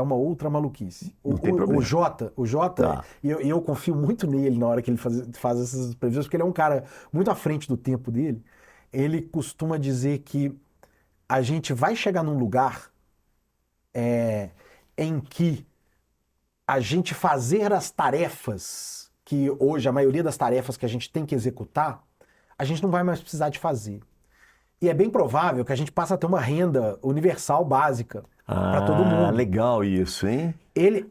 uma outra maluquice. O Jota, e eu confio muito nele na hora que ele faz essas previsões, porque ele é um cara muito à frente do tempo dele. Ele costuma dizer que a gente vai chegar num lugar em que a gente fazer as tarefas, que hoje a maioria das tarefas que a gente tem que executar, a gente não vai mais precisar de fazer. E é bem provável que a gente passe a ter uma renda universal básica para todo mundo. Legal isso, hein? Ele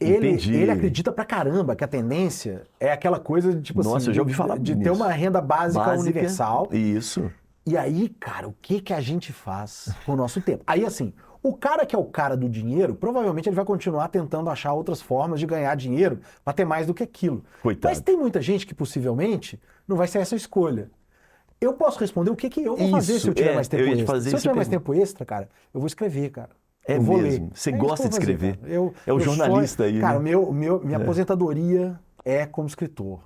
acredita pra caramba que a tendência é aquela coisa de, tipo Nossa, eu já ouvi falar de ter uma renda básica universal. Isso. E aí, cara, o que a gente faz com o nosso tempo? Aí, assim, o cara que é o cara do dinheiro, provavelmente ele vai continuar tentando achar outras formas de ganhar dinheiro para ter mais do que aquilo. Coitado. Mas tem muita gente que possivelmente não vai ser essa a escolha. Eu posso responder o que eu vou fazer se eu tiver mais tempo extra. Se eu tiver mais tempo extra, cara, eu vou escrever, cara. Eu vou ler. Você gosta de escrever. É o jornalista aí, cara, né? Minha aposentadoria é como escritor.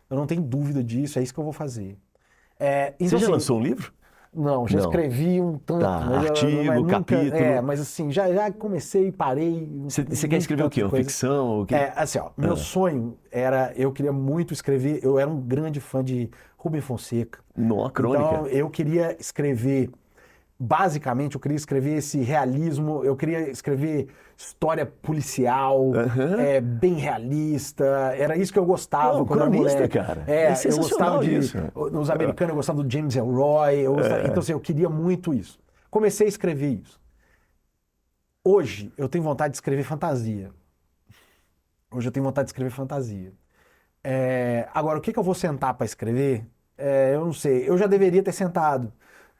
Eu não tenho dúvida disso, é isso que eu vou fazer. Você já lançou um livro? Não, já escrevi um tanto. Artigo, capítulo. Mas assim, já comecei e parei. Você quer escrever o quê? Uma ficção? Assim, ó, meu sonho era, eu queria muito escrever, eu era um grande fã de Rubem Fonseca. Crônica. Então, eu queria escrever basicamente, eu queria escrever esse realismo, eu queria escrever história policial, bem realista, era isso que eu gostava Não, quando eu era cronista, moleque. cara. Eu gostava isso. nos americanos, eu gostava do James Ellroy, então assim, eu queria muito isso. Comecei a escrever isso. Hoje, eu tenho vontade de escrever fantasia. Agora, o que eu vou sentar para escrever? Eu não sei. Eu já deveria ter sentado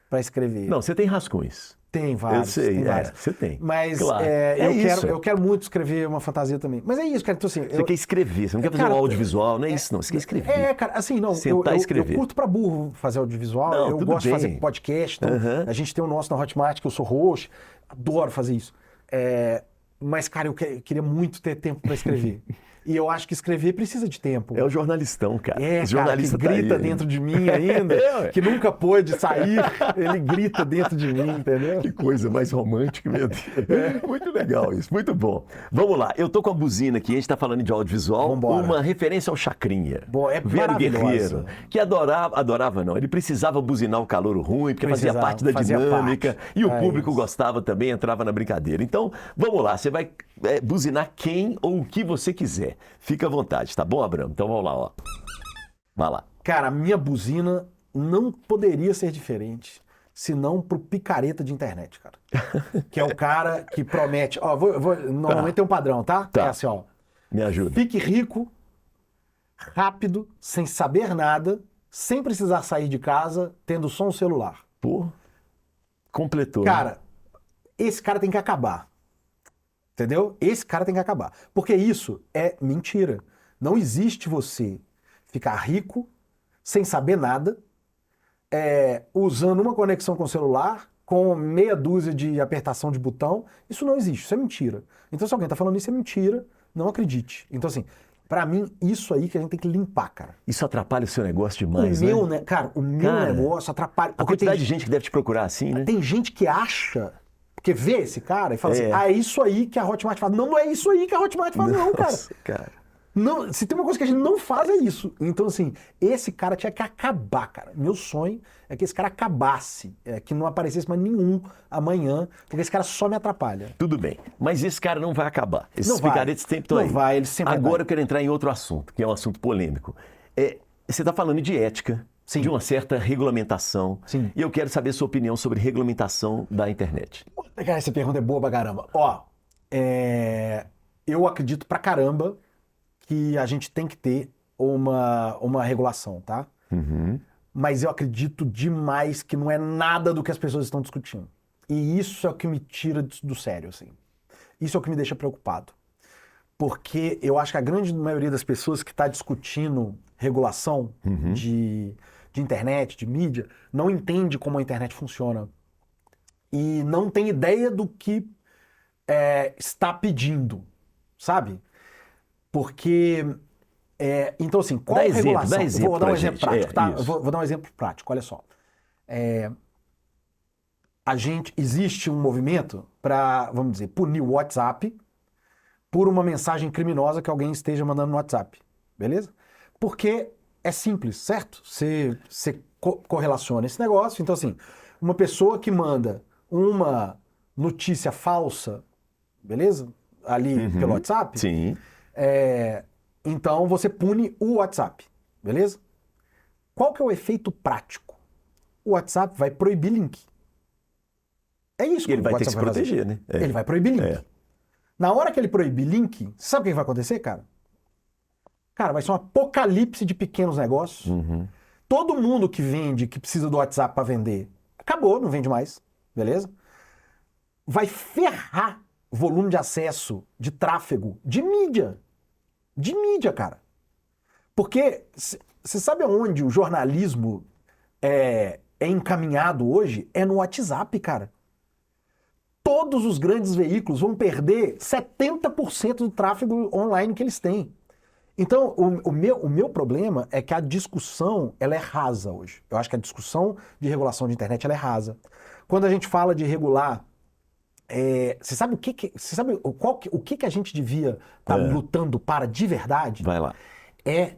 para escrever. Não, você tem rascunhos. Tem vários. Eu sei, tem vários. você tem. Mas Claro. eu quero muito escrever uma fantasia também. Mas é isso, cara. Então, assim, Você quer escrever, você não quer fazer um audiovisual, não é isso não, você quer escrever. cara, assim, não, Sentar e escrever. eu curto pra burro fazer audiovisual, Não, eu tudo gosto bem. de fazer podcast, então, a gente tem o nosso na Hotmart, que eu sou host, adoro fazer isso. Mas, cara, eu queria muito ter tempo pra escrever. E eu acho que escrever precisa de tempo. É o jornalistão, cara. O Cara, jornalista que grita tá aí. dentro de mim ainda, que nunca pôde sair, ele grita dentro de mim, entendeu? Que coisa mais romântica, meu Deus. Muito legal isso, muito bom. Vamos lá, eu tô com a buzina aqui, a gente tá falando de audiovisual, Vambora. uma referência ao Chacrinha. Bom, é Velho maravilhosa. guerreiro, que adorava não, ele precisava buzinar o calouro ruim, porque fazia Precisava, parte da fazia dinâmica, parte. e o É público isso. gostava também, entrava na brincadeira. Então, vamos lá, você vai buzinar quem ou o que você quiser. Fica à vontade, tá bom, Abramo? Então vamos lá, ó. Vai lá. Cara, a minha buzina não poderia ser diferente, senão pro picareta de internet, cara. Que é o cara que promete... Ó, normalmente tem um padrão, tá? Tá. É assim, ó. Me ajuda. Fique rico, rápido, sem saber nada, sem precisar sair de casa, tendo só um celular. Pô, completou. né? Cara, esse cara tem que acabar. Entendeu? Esse cara tem que acabar. Porque isso é mentira. Não existe você ficar rico, sem saber nada, usando uma conexão com o celular, com meia dúzia de apertação de botão. Isso não existe, isso é mentira. Então, se alguém tá falando isso, é mentira, não acredite. Então, assim, pra mim, isso aí que a gente tem que limpar, cara. Isso atrapalha o seu negócio demais, né? Cara, o meu negócio atrapalha. A quantidade de gente que deve te procurar assim, né? Tem gente que acha, porque vê esse cara e fala assim, É. é isso aí que a Hotmart faz. Não, não é isso aí que a Hotmart faz, não, cara. Nossa, cara. Não, se tem uma coisa que a gente não faz, é isso. Então, assim, esse cara tinha que acabar, cara. Meu sonho é que esse cara acabasse, que não aparecesse mais nenhum amanhã, porque esse cara só me atrapalha. Tudo bem, mas esse cara não vai acabar. Esses Não vai. picaretes sempre estão Não aí. vai, eles sempre Agora vai. eu quero entrar em outro assunto, que é um assunto polêmico. Você está falando de ética, Sim. de uma certa regulamentação. Sim. E eu quero saber a sua opinião sobre regulamentação da internet. Cara, essa pergunta é boa pra caramba. Ó, eu acredito pra caramba que a gente tem que ter uma regulação, tá? Mas eu acredito demais que não é nada do que as pessoas estão discutindo. E isso é o que me tira do sério, assim. Isso é o que me deixa preocupado. Porque eu acho que a grande maioria das pessoas que está discutindo regulação de internet, de mídia, não entende como a internet funciona. E não tem ideia do que está pedindo, sabe? Porque... então, assim, qual Dá exemplo, regulação? dá exemplo Vou dar um pra exemplo gente. prático, tá? Isso. Vou dar um exemplo prático, olha só. Existe um movimento para, vamos dizer, punir o WhatsApp por uma mensagem criminosa que alguém esteja mandando no WhatsApp, beleza? Porque é simples, certo? Você correlaciona esse negócio. Então, assim, uma pessoa que manda uma notícia falsa, beleza? Ali pelo WhatsApp, Sim. então você pune o WhatsApp, beleza? Qual que é o efeito prático? O WhatsApp vai proibir link. É isso E ele o vai ter que WhatsApp se fazer. proteger, né? Ele vai proibir link. Na hora que ele proibir link, sabe o que vai acontecer, cara? Cara, vai ser um apocalipse de pequenos negócios. Todo mundo que vende, que precisa do WhatsApp para vender, acabou, não vende mais, beleza? Vai ferrar o volume de acesso, de tráfego, de mídia. De mídia, cara. Porque você sabe aonde o jornalismo é encaminhado hoje? É no WhatsApp, cara. Todos os grandes veículos vão perder 70% do tráfego online que eles têm. Então, o meu problema é que a discussão ela é rasa hoje. Eu acho que a discussão de regulação de internet ela é rasa. Quando a gente fala de regular, você sabe o que a gente devia estar lutando para de verdade? Vai lá. É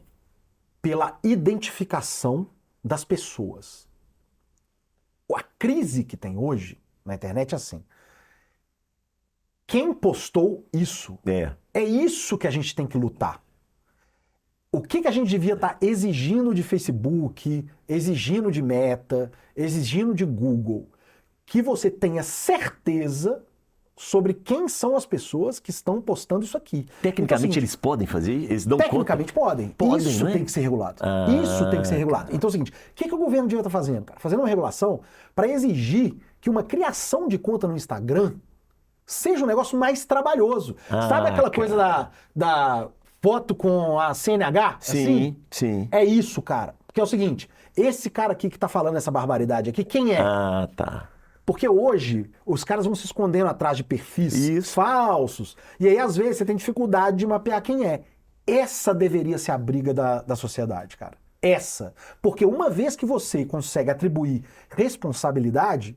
pela identificação das pessoas. A crise que tem hoje na internet é assim. Quem postou isso? É isso que a gente tem que lutar. O que a gente devia estar exigindo de Facebook, exigindo de Meta, exigindo de Google? Que você tenha certeza sobre quem são as pessoas que estão postando isso aqui. Tecnicamente então, eles podem fazer? Eles dão tecnicamente conta? podem. Isso né? tem que ser regulado. Isso tem que ser regulado. Então é o seguinte, o que o governo devia estar fazendo, cara? Fazendo uma regulação para exigir que uma criação de conta no Instagram seja um negócio mais trabalhoso. Sabe aquela coisa da foto com a CNH? Sim, assim? sim. É isso, cara. Porque é o seguinte, esse cara aqui que tá falando essa barbaridade aqui, quem é? Ah, tá. Porque hoje os caras vão se escondendo atrás de perfis falsos. E aí, às vezes, você tem dificuldade de mapear quem é. Essa deveria ser a briga da sociedade, cara. Essa. Porque uma vez que você consegue atribuir responsabilidade,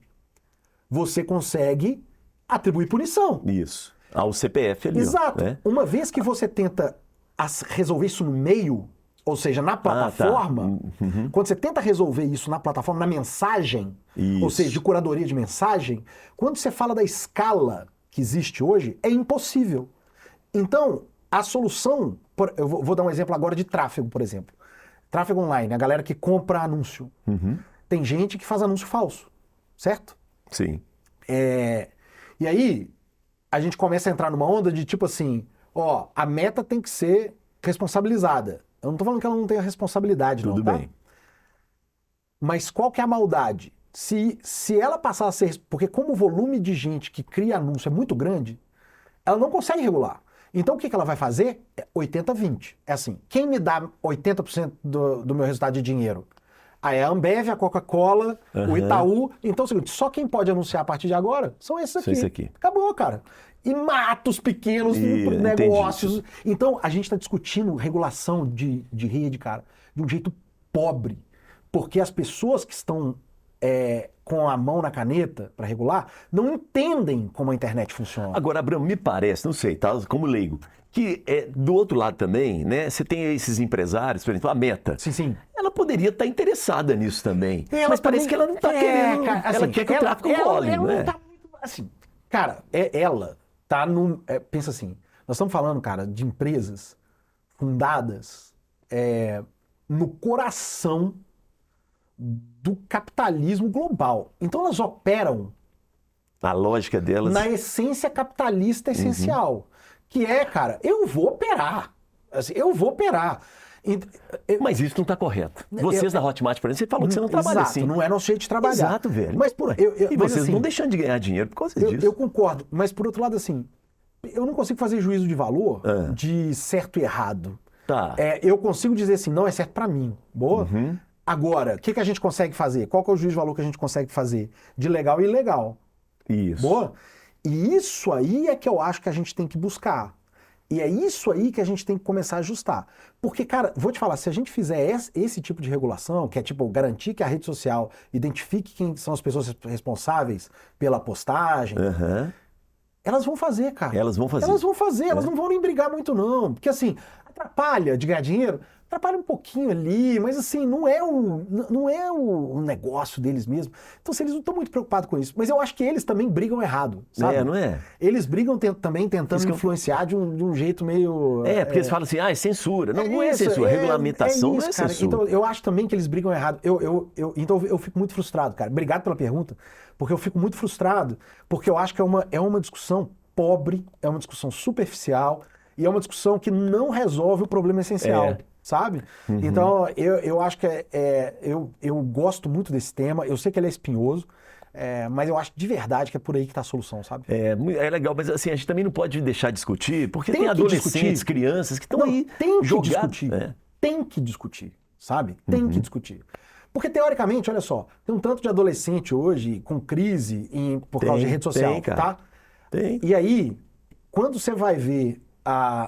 você consegue atribuir punição. Isso. Ao CPF ali. Exato. Né? Uma vez que você tenta resolver isso no meio, ou seja, na plataforma, quando você tenta resolver isso na plataforma, na mensagem, ou seja, de curadoria de mensagem, quando você fala da escala que existe hoje, é impossível. Então, a solução, eu vou dar um exemplo agora de tráfego, por exemplo. Tráfego online, a galera que compra anúncio. Tem gente que faz anúncio falso, certo? Sim. E aí, a gente começa a entrar numa onda de tipo assim, a Meta tem que ser responsabilizada. Eu não tô falando que ela não tenha responsabilidade, Tudo tá? bem. Mas qual que é a maldade? Se ela passar a ser... Porque como o volume de gente que cria anúncio é muito grande, ela não consegue regular. Então o que ela vai fazer? É 80-20. É assim, quem me dá 80% do meu resultado de dinheiro? É a Ambev, a Coca-Cola, o Itaú. Então é o seguinte, só quem pode anunciar a partir de agora são esses aqui. Esse aqui. Acabou, cara. E mata os pequenos negócios. Então, a gente está discutindo regulação de rede, cara, de um jeito pobre. Porque as pessoas que estão com a mão na caneta para regular não entendem como a internet funciona. Agora, Abrão, me parece, não sei, tá? Como leigo, que do outro lado também, né? Você tem esses empresários, por exemplo, a Meta. Sim. Ela poderia estar interessada nisso também. Mas parece que ela não está querendo. Cara, assim, ela quer que o tráfico role, ela não é? não tá muito, assim, cara, ela tá no... pensa assim, nós estamos falando, cara, de empresas fundadas no coração do capitalismo global. Então elas operam A lógica delas. na essência capitalista essencial. Que cara, eu vou operar. Assim, eu vou operar. Mas isso não está correto. Vocês da Hotmart, por exemplo, você falou que você não trabalha assim. Não é nosso jeito de trabalhar. Exato, velho. Mas e vocês não deixando de ganhar dinheiro por causa disso. Eu concordo. Mas por outro lado, assim, eu não consigo fazer juízo de valor de certo e errado. Tá. Eu consigo dizer assim, não é certo para mim. Boa? Agora, o que a gente consegue fazer? Qual que é o juízo de valor que a gente consegue fazer? De legal e ilegal. Isso. Boa? E isso aí é que eu acho que a gente tem que buscar. E é isso aí que a gente tem que começar a ajustar. Porque, cara, vou te falar, se a gente fizer esse tipo de regulação, que é tipo garantir que a rede social identifique quem são as pessoas responsáveis pela postagem, elas vão fazer, cara. Elas vão fazer. Elas não vão nem brigar muito, não. Porque, assim, atrapalha de ganhar dinheiro, atrapalha um pouquinho ali, mas assim, não é o negócio deles mesmo. Então, eles não estão muito preocupados com isso. Mas eu acho que eles também brigam errado, sabe? Não é? Eles brigam também tentando influenciar de um jeito meio... porque eles falam assim, é censura. Não é censura, regulamentação isso, não é cara. censura. Então, eu acho também que eles brigam errado. Então, eu fico muito frustrado, cara. Obrigado pela pergunta, porque eu fico muito frustrado, porque eu acho que é uma discussão pobre, é uma discussão superficial, e é uma discussão que não resolve o problema essencial. Sabe? Então, eu acho que eu gosto muito desse tema, eu sei que ele é espinhoso, mas eu acho de verdade que é por aí que está a solução, sabe? É legal, mas assim, a gente também não pode deixar de discutir, porque tem adolescentes, crianças que estão aí jogados. Tem que discutir, sabe? Tem que discutir. Porque, teoricamente, olha só, tem um tanto de adolescente hoje com crise por causa de rede social, cara. tá? Tem. E aí, quando você vai ver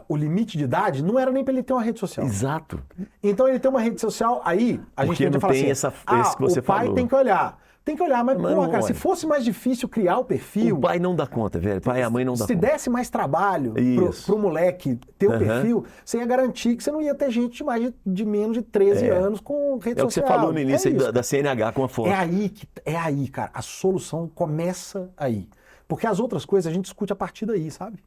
o limite de idade não era nem para ele ter uma rede social. Exato. Então ele tem uma rede social, aí a gente tem que falar assim, esse que você o pai falou. tem que olhar. Tem que olhar, mas Mas porra, não cara, se olha. fosse mais difícil criar o perfil... O pai não dá conta, velho. O pai e a mãe não dá Se conta. desse mais trabalho Isso. pro moleque ter o Aham. perfil, você ia garantir que você não ia ter gente de menos de 13 anos com rede É o que você social. falou no início aí isso. da CNH com a foto. É aí, cara. A solução começa aí. Porque as outras coisas a gente discute a partir daí, sabe?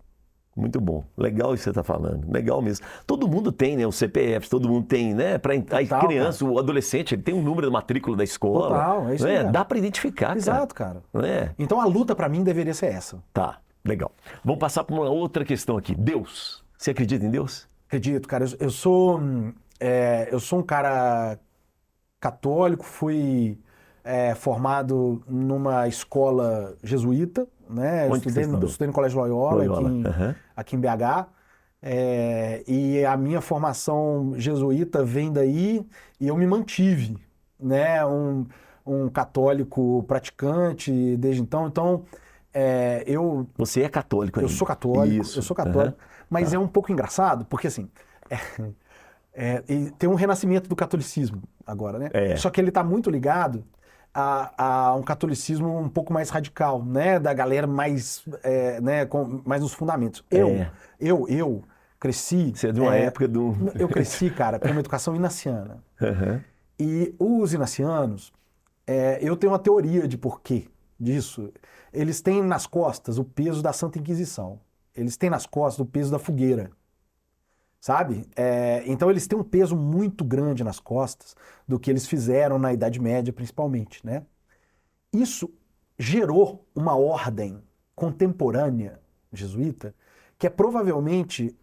Muito bom. Legal isso que você está falando. Legal mesmo. Todo mundo tem, né? O CPF, todo mundo tem, né? Para a Total, criança, o adolescente, ele tem um número da matrícula da escola. Total, é isso aí, cara. Dá para identificar, Exato, cara. Não é? Então a luta pra mim deveria ser essa. Tá, legal. Vamos passar para uma outra questão aqui. Deus. Você acredita em Deus? Acredito, cara. Eu sou um cara católico, fui formado numa escola jesuíta, né? Onde que você estudou? Eu estudei no Colégio Loyola. Aham. Aqui em BH. E a minha formação jesuíta vem daí e eu me mantive, né? Um católico praticante desde então. Então, Você é católico ainda? eu sou católico, Isso. eu sou católico, mas é um pouco engraçado, porque assim, e tem um renascimento do catolicismo agora, né? Só que ele está muito ligado a um catolicismo um pouco mais radical, né? Da galera mais, mais nos fundamentos. Eu cresci... Você é de uma época do... Eu cresci, cara, com uma educação inaciana. Aham. E os inacianos, eu tenho uma teoria de porquê disso. Eles têm nas costas o peso da Santa Inquisição. Eles têm nas costas o peso da fogueira. Sabe? Então eles têm um peso muito grande nas costas do que eles fizeram na Idade Média, principalmente, né? Isso gerou uma ordem contemporânea jesuíta que é provavelmente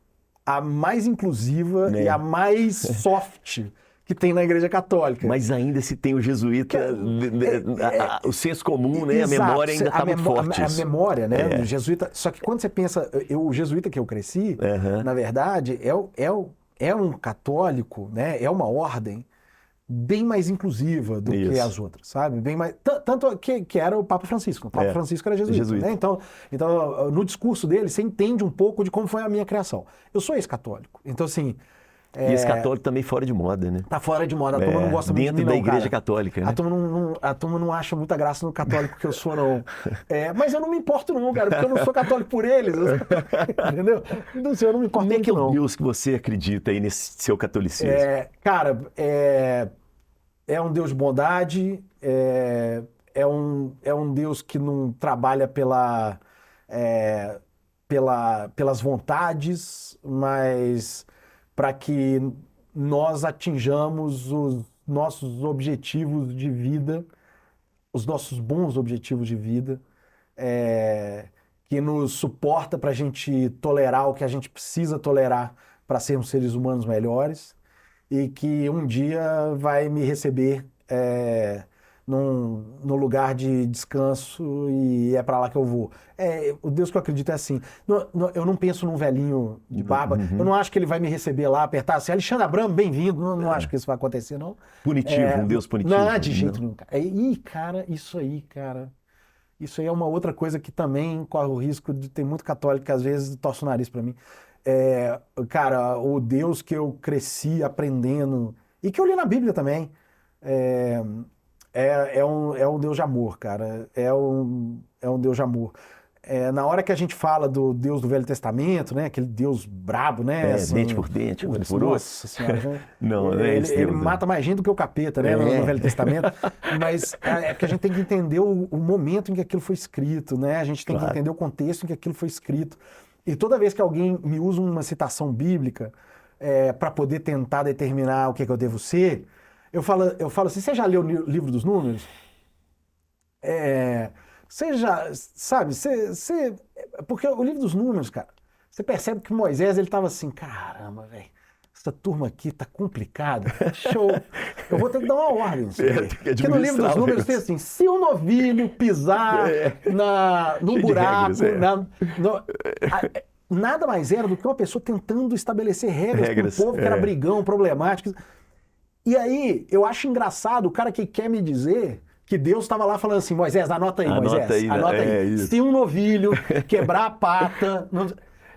a mais inclusiva e a mais soft que tem na Igreja Católica. Mas ainda se tem o jesuíta, o senso comum, né? Exato. A memória ainda está muito forte. A memória, né? Do jesuíta. Só que quando você pensa, o jesuíta que eu cresci, na verdade, é um católico, né? É uma ordem bem mais inclusiva do que as outras, sabe? Bem mais, tanto que era o Papa Francisco. O Papa Francisco era jesuíta. Né? Então, no discurso dele, você entende um pouco de como foi a minha criação. Eu sou ex-católico. Então, assim... E esse católico também fora de moda, né? Tá fora de moda, a turma não gosta muito de mim, dentro da não, Igreja cara. Católica, né? A turma não acha muita graça no católico que eu sou, não. Mas eu não me importo não, cara, porque eu não sou católico por eles. Entendeu? Então, assim, eu não me importo muito, Como é que é não. o Deus que você acredita aí nesse seu catolicismo? Cara, é um Deus de bondade, é um Deus que não trabalha pelas vontades, mas para que nós atinjamos os nossos objetivos de vida, os nossos bons objetivos de vida, que nos suporta para a gente tolerar o que a gente precisa tolerar para sermos seres humanos melhores e que um dia vai me receber num lugar de descanso e é para lá que eu vou. O Deus que eu acredito é assim. Eu não penso num velhinho de barba. Eu não acho que ele vai me receber lá, apertar assim, Alexandre Abramo, bem-vindo. Não acho que isso vai acontecer, não. Punitivo, um Deus punitivo. Não, de jeito nenhum. Cara, isso aí é uma outra coisa que também corre o risco de ter muito católico que às vezes torce o nariz para mim. Cara, o Deus que eu cresci aprendendo e que eu li na Bíblia também, é um Deus de amor, cara. É um Deus de amor. Na hora que a gente fala do Deus do Velho Testamento, né? Aquele Deus brabo, né? Assim, dente por dente, olho por olho. Nossa Senhora. Né? Não é esse ele Deus, né? mata mais gente do que o capeta, né? No Velho Testamento. Mas é que a gente tem que entender o momento em que aquilo foi escrito, né? A gente tem que entender o contexto em que aquilo foi escrito. E toda vez que alguém me usa uma citação bíblica para poder tentar determinar o que eu devo ser, eu falo assim, você já leu o livro dos Números? Você já, sabe, porque o livro dos Números, cara, você percebe que Moisés, ele tava assim, caramba, velho, essa turma aqui tá complicada, eu vou ter que dar uma ordem. Porque no livro dos Números tem assim, se o novilho pisar no buraco, nada mais era do que uma pessoa tentando estabelecer regras para o povo que era brigão, problemático. E aí, eu acho engraçado o cara que quer me dizer que Deus estava lá falando assim, Moisés, anota aí, Moisés. Anota aí. Se um novilho quebrar a pata...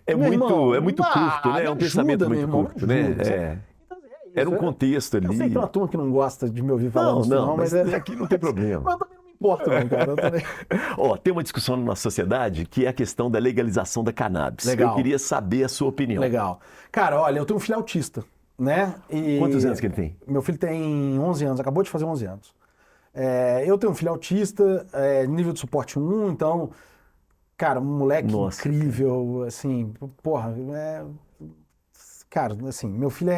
É Meu muito, irmão, é muito curto, né? me É um ajuda, pensamento meu muito irmão, curto, me né? ajuda, sabe? É. Então, é isso, Era um contexto ali. Eu sei que tem uma turma que não gosta de me ouvir falando Não, isso, não, não, mas aqui não tem problema. mas eu também não me importo, não, cara. Eu também... Ó, tem uma discussão na nossa sociedade que é a questão da legalização da cannabis. Eu Legal. queria saber a sua opinião. Legal. Cara, olha, eu tenho um filho autista, né? E Quantos anos que ele tem? meu filho tem 11 anos, acabou de fazer 11 anos. Eu tenho um filho autista, nível de suporte 1, então, cara, um moleque Nossa, incrível, assim, porra, cara, assim, meu filho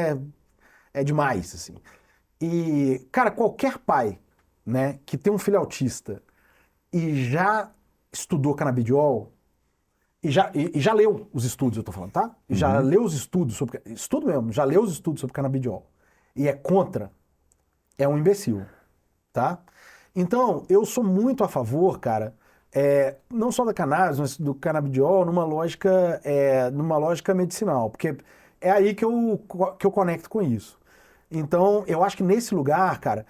é demais, assim. E, cara, qualquer pai, né, que tem um filho autista e já estudou canabidiol, e já leu os estudos, eu tô falando, tá? E já leu os estudos sobre... Estudo mesmo, já leu os estudos sobre canabidiol. E é contra, é um imbecil, tá? Então, eu sou muito a favor, cara, não só da cannabis, mas do canabidiol numa lógica medicinal, porque é aí que eu conecto com isso. Então, eu acho que nesse lugar, cara,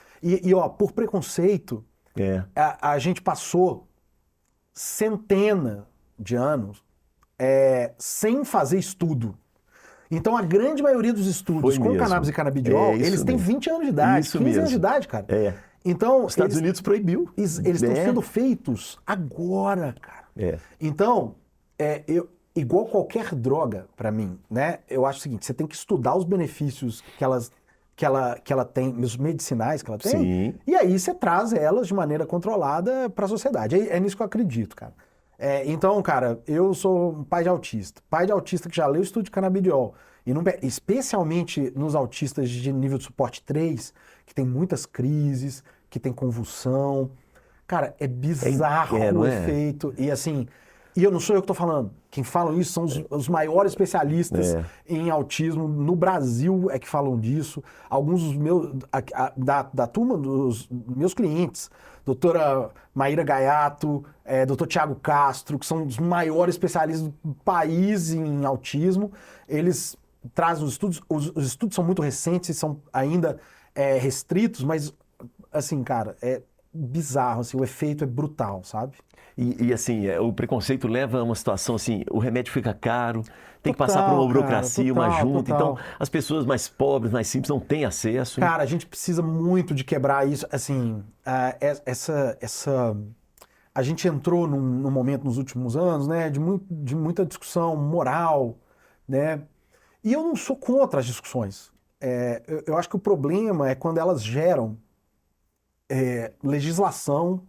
ó, por preconceito, É. a gente passou centenas de anos sem fazer estudo. Então, a grande maioria dos estudos Foi com mesmo. cannabis e canabidiol, É isso eles têm mesmo. 20 anos de idade, Isso 15 anos mesmo. de idade, cara. É. Então, Os Estados Unidos proibiu. eles estão É. sendo feitos agora, cara. É. Então, igual qualquer droga, pra mim, né? Eu acho o seguinte, você tem que estudar os benefícios que ela tem, os medicinais que ela tem, Sim. e aí você traz elas de maneira controlada pra sociedade. É nisso que eu acredito, cara. Então, cara, eu sou um pai de autista que já leu o estudo de canabidiol, e especialmente nos autistas de nível de suporte 3, que tem muitas crises, que tem convulsão. Cara, é bizarro não o é? efeito. E assim, e eu não sou eu que tô falando. Quem falam isso são os maiores especialistas em autismo no Brasil que falam disso. Alguns dos meus, da turma dos meus clientes, doutora Maíra Gaiato, doutor Tiago Castro, que são os maiores especialistas do país em autismo, eles trazem os estudos. Os estudos são muito recentes e são ainda restritos, mas assim, cara, é bizarro, assim, o efeito é brutal, sabe? E assim, o preconceito leva a uma situação assim, o remédio fica caro, tem que Total, passar por uma cara, burocracia, uma total, junta. total. Então, as pessoas mais pobres, mais simples, não têm acesso. Cara, a gente precisa muito de quebrar isso, assim, a gente entrou num momento nos últimos anos, né, de muita discussão moral, né, e eu não sou contra as discussões. Eu acho que o problema é quando elas geram legislação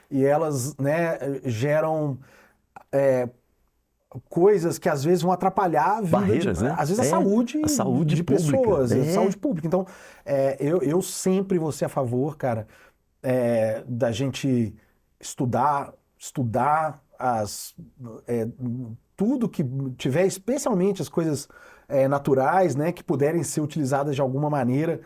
e elas, né, geram coisas que às vezes vão atrapalhar a vida, Barreiras, né? às vezes a saúde de pública. pessoas, a saúde pública. Então, eu sempre vou ser a favor, cara, da gente estudar tudo que tiver, especialmente as coisas naturais, né, que puderem ser utilizadas de alguma maneira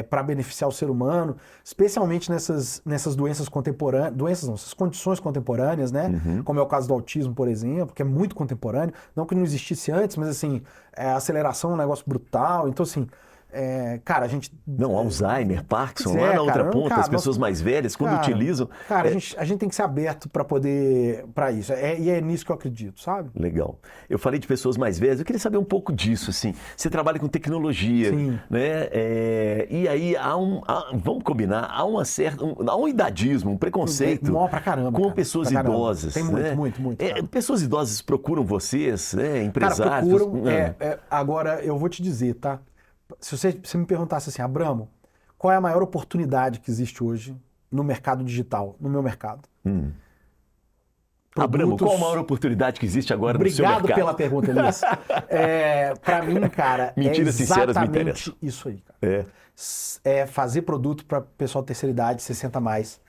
para beneficiar o ser humano, especialmente nessas doenças contemporâneas, essas condições contemporâneas, né, como é o caso do autismo, por exemplo, que é muito contemporâneo, não que não existisse antes, mas assim, a aceleração é um negócio brutal, então assim, cara, a gente... Não, Alzheimer, Parkinson, lá na cara, outra ponta, cara, as pessoas mais velhas, quando utilizam... Cara, a gente tem que ser aberto para isso, e é nisso que eu acredito, sabe? Legal. Eu falei de pessoas mais velhas, eu queria saber um pouco disso, assim. Você trabalha com tecnologia, Sim. né? E aí, vamos combinar, há um idadismo, um preconceito Pra caramba, com cara, pessoas pra caramba. idosas. Tem muito, né? muito. Cara. Pessoas idosas procuram vocês, né? Cara, Empresários. procuram. Agora, eu vou te dizer, tá? Se você me perguntasse assim, Abramo, qual é a maior oportunidade que existe hoje no mercado digital, no meu mercado? Abramo, qual a maior oportunidade que existe agora no seu mercado? Obrigado pela pergunta, Elias. Pra mim, cara, Mentiras sinceras me exatamente interessam. isso aí, cara. Fazer produto para pessoal de terceira idade, 60 a mais.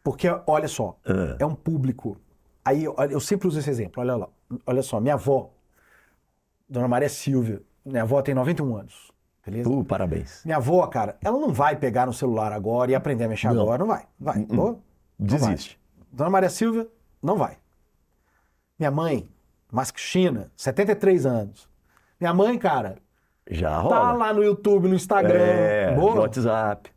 Porque, olha só, é um público. Aí, eu sempre uso esse exemplo, olha lá. Olha só, minha avó, Dona Maria Silvia, minha avó tem 91 anos. Beleza? Parabéns. Minha avó, cara, ela não vai pegar no celular agora e aprender a mexer agora. Não vai. Não Desiste. vai. Dona Maria Silvia, não vai. Minha mãe, Masquixina, 73 anos. Minha mãe, cara, já rola. Tá lá no YouTube, no Instagram. No WhatsApp.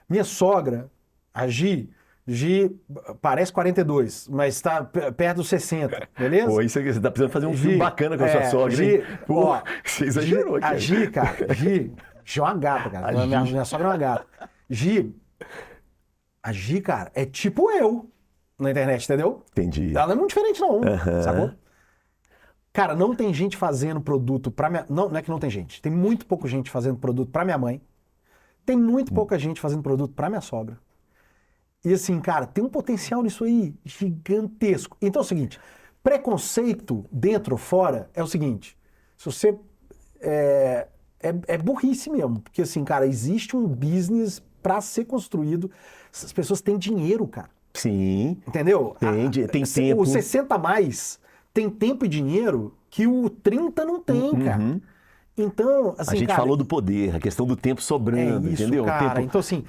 Minha sogra, a Gi, Gi, parece 42, mas está perto dos 60, beleza? Pô, isso aqui, você tá precisando fazer um filme bacana com a sua sogra, Gi, hein? Pô, ó, você exagerou aqui. A Gi, cara, Gi é uma gata, cara. Minha sogra é uma gata. A Gi, cara, é tipo eu na internet, entendeu? Entendi. Ela não é muito diferente, não, sacou? Cara, não tem gente fazendo produto pra minha... Não é que não tem gente. Tem muito pouca gente fazendo produto pra minha mãe. Tem muito pouca gente fazendo produto pra minha sogra. E assim, cara, tem um potencial nisso aí gigantesco. Então é o seguinte, preconceito dentro ou fora é o seguinte, se você... É burrice mesmo, porque assim, cara, existe um business pra ser construído, as pessoas têm dinheiro, cara. Sim. Entendeu? Tem tempo. O 60 a mais tem tempo e dinheiro que o 30 não tem, cara. Então, assim, a gente cara, falou do poder, a questão do tempo sobrando, isso, entendeu? cara. O tempo... Então, assim,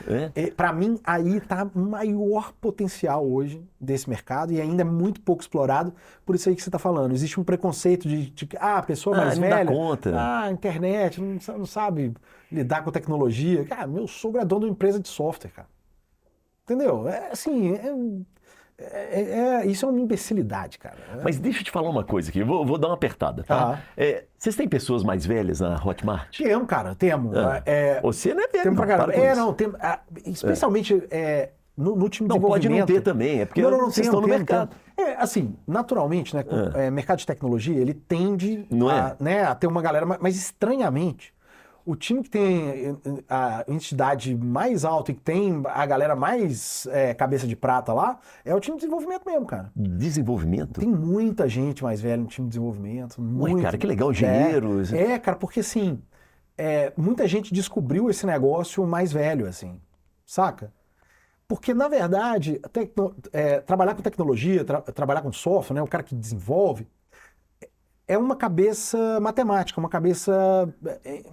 pra mim, aí tá o maior potencial hoje desse mercado e ainda é muito pouco explorado. Por isso aí que você tá falando. Existe um preconceito de a pessoa mais não velha... dá conta. Internet, não sabe lidar com tecnologia. Cara, meu sogro é dono de uma empresa de software, cara. Entendeu? Isso é uma imbecilidade, cara. Mas deixa eu te falar uma coisa aqui, vou dar uma apertada, tá? Vocês têm pessoas mais velhas na Hotmart? Temos, cara, temos. Você não é velho, temos pra caramba. Tem... Especialmente no time de desenvolvimento. Não, pode não ter também, é porque vocês estão no mercado. Assim, naturalmente, né, mercado de tecnologia, ele tende a ter uma galera, mas estranhamente, o time que tem a entidade mais alta e que tem a galera mais cabeça de prata lá, é o time de desenvolvimento mesmo, cara. Desenvolvimento? Tem muita gente mais velha no time de desenvolvimento. Ué, cara, que legal, engenheiros. Cara, porque assim, muita gente descobriu esse negócio mais velho, assim, saca? Porque, na verdade, trabalhar com tecnologia, trabalhar com software, né, o cara que desenvolve, é uma cabeça matemática, uma cabeça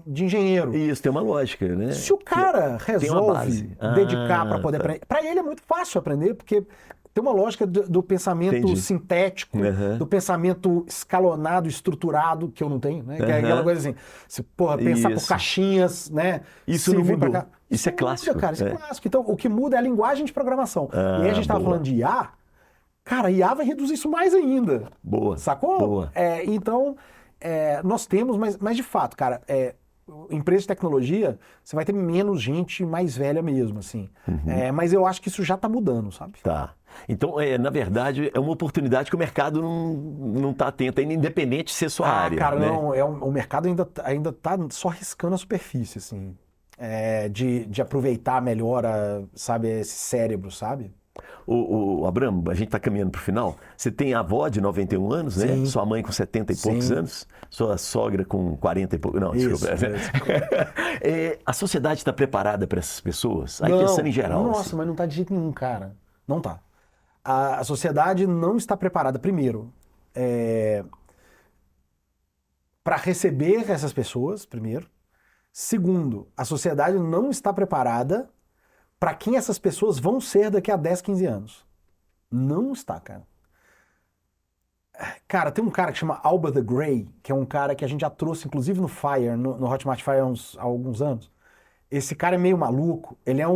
de engenheiro. Isso, tem uma lógica, né? Se o cara resolve dedicar para poder aprender, para ele é muito fácil aprender, porque tem uma lógica do pensamento sintético, do pensamento escalonado, estruturado, que eu não tenho, né? Que é aquela coisa assim, você, pensar por caixinhas, né? Isso não mudou. Isso é clássico. Muda, cara, isso é clássico. Então, o que muda é a linguagem de programação. E aí a gente estava falando de IA, cara, IA vai reduzir isso mais ainda. Boa. Sacou? Boa. Então, nós temos, mas de fato, cara, empresa de tecnologia, você vai ter menos gente mais velha mesmo, assim. Mas eu acho que isso já está mudando, sabe? Tá. Então, na verdade, é uma oportunidade que o mercado não está atento, independente de ser sua área. Cara, né? não, o mercado ainda está só riscando a superfície, assim. De aproveitar melhor, sabe, esse cérebro, sabe? Abramo, a gente está caminhando para o final. Você tem a avó de 91 anos, né? Sim. Sua mãe com 70 e poucos anos. Sua sogra com 40 e poucos. Não, desculpa. A sociedade está preparada para essas pessoas? Aí pensando em geral. Nossa, assim. mas não está de jeito nenhum, cara. Não está. A sociedade não está preparada, primeiro, para receber essas pessoas, primeiro. Segundo, a sociedade não está preparada para quem essas pessoas vão ser daqui a 10, 15 anos. Não está, cara. Cara, tem um cara que chama Alba the Grey, que é um cara que a gente já trouxe, inclusive no Fire, no Hotmart Fire há alguns anos. Esse cara é meio maluco, ele é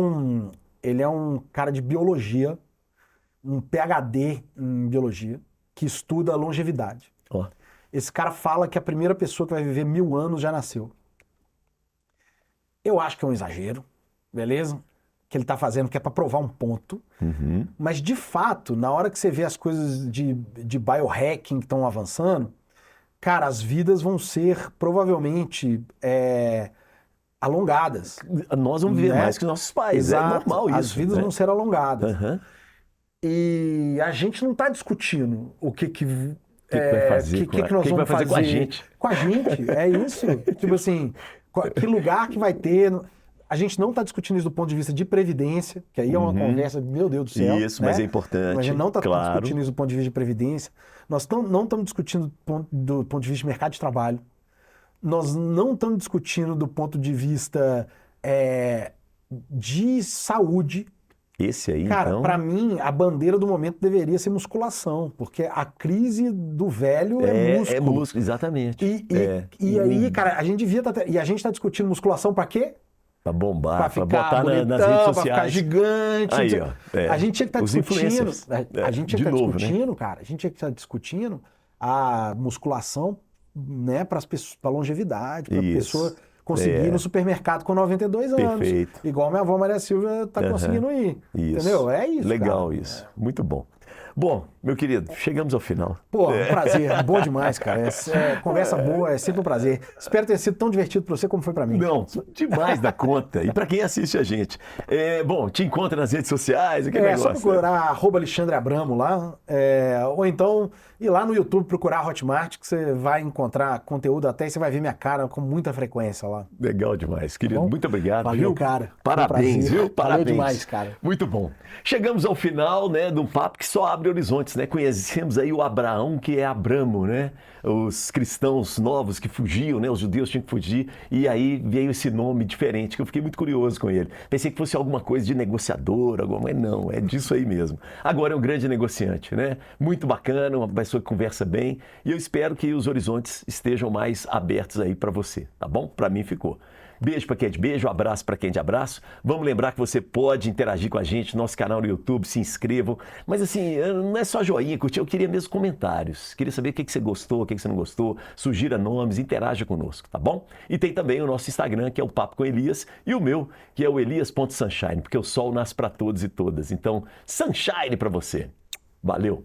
um cara de biologia, um PhD em biologia, que estuda a longevidade. Oh. Esse cara fala que a primeira pessoa que vai viver 1000 anos já nasceu. Eu acho que é um exagero, beleza? Que ele está fazendo, que é para provar um ponto. Mas, de fato, na hora que você vê as coisas de biohacking que estão avançando, cara, as vidas vão ser provavelmente alongadas. Nós vamos viver mais que nossos pais. Exato. É normal isso. As vidas vão ser alongadas. E a gente não está discutindo o que vai fazer, que nós vamos fazer com a gente. Com a gente, é isso. Tipo assim, que lugar que vai ter... A gente não está discutindo isso do ponto de vista de previdência, que aí é uma conversa, meu Deus do céu. Isso, né? mas é importante. Mas a gente não está claro. discutindo isso do ponto de vista de previdência. Nós não estamos discutindo do ponto de vista de mercado de trabalho. Nós não estamos discutindo do ponto de vista de saúde. Esse aí, cara, então... para mim, a bandeira do momento deveria ser musculação, porque a crise do velho é músculo. É músculo, exatamente. E aí, cara, a gente devia estar... E a gente está discutindo musculação para quê? Pra bombar, pra ficar botar bonitão, nas redes pra ficar sociais. gigante. Aí, ó, A gente tinha que estar os discutindo. influencers. A gente tinha De que estar novo, né? discutindo, cara. A gente tinha que estar discutindo a musculação, né, para a longevidade, para a Isso. pessoa conseguir ir no supermercado com 92 anos. Perfeito. Igual minha avó Maria Silvia tá conseguindo ir. Isso. Entendeu? É isso. Legal cara. isso. Muito bom. Bom, meu querido, chegamos ao final. Pô, um prazer, bom demais, cara. Conversa boa, é sempre um prazer. Espero ter sido tão divertido para você como foi para mim. Não, demais da conta. E para quem assiste a gente. Bom, te encontra nas redes sociais, aquele É negócio. só procurar @Alexandre Abramo lá, ou então ir lá no YouTube procurar Hotmart, que você vai encontrar conteúdo até e você vai ver minha cara com muita frequência lá. Legal demais, querido. Tá bom? Muito obrigado. Valeu, viu? cara. Parabéns, Foi um prazer. viu? Parabéns. Valeu demais, cara. Muito bom. Chegamos ao final, né, de um papo que só abre horizontes, né? Conhecemos aí o Abraão, que é Abramo, né? Os cristãos novos que fugiam, né? Os judeus tinham que fugir. E aí veio esse nome diferente, que eu fiquei muito curioso com ele. Pensei que fosse alguma coisa de negociador, mas não, é disso aí mesmo. Agora é um grande negociante, né? Muito bacana, uma pessoa que conversa bem. E eu espero que os horizontes estejam mais abertos aí para você, tá bom? Para mim ficou. Beijo para quem é de beijo, abraço para quem é de abraço. Vamos lembrar que você pode interagir com a gente no nosso canal no YouTube, se inscrevam. Mas assim, não é só joinha, curtir, eu queria mesmo comentários. Queria saber o que você gostou, o que você não gostou, sugira nomes, interaja conosco, tá bom? E tem também o nosso Instagram, que é o Papo com Elias, e o meu, que é o Elias.sunshine, porque o sol nasce para todos e todas. Então, sunshine para você. Valeu!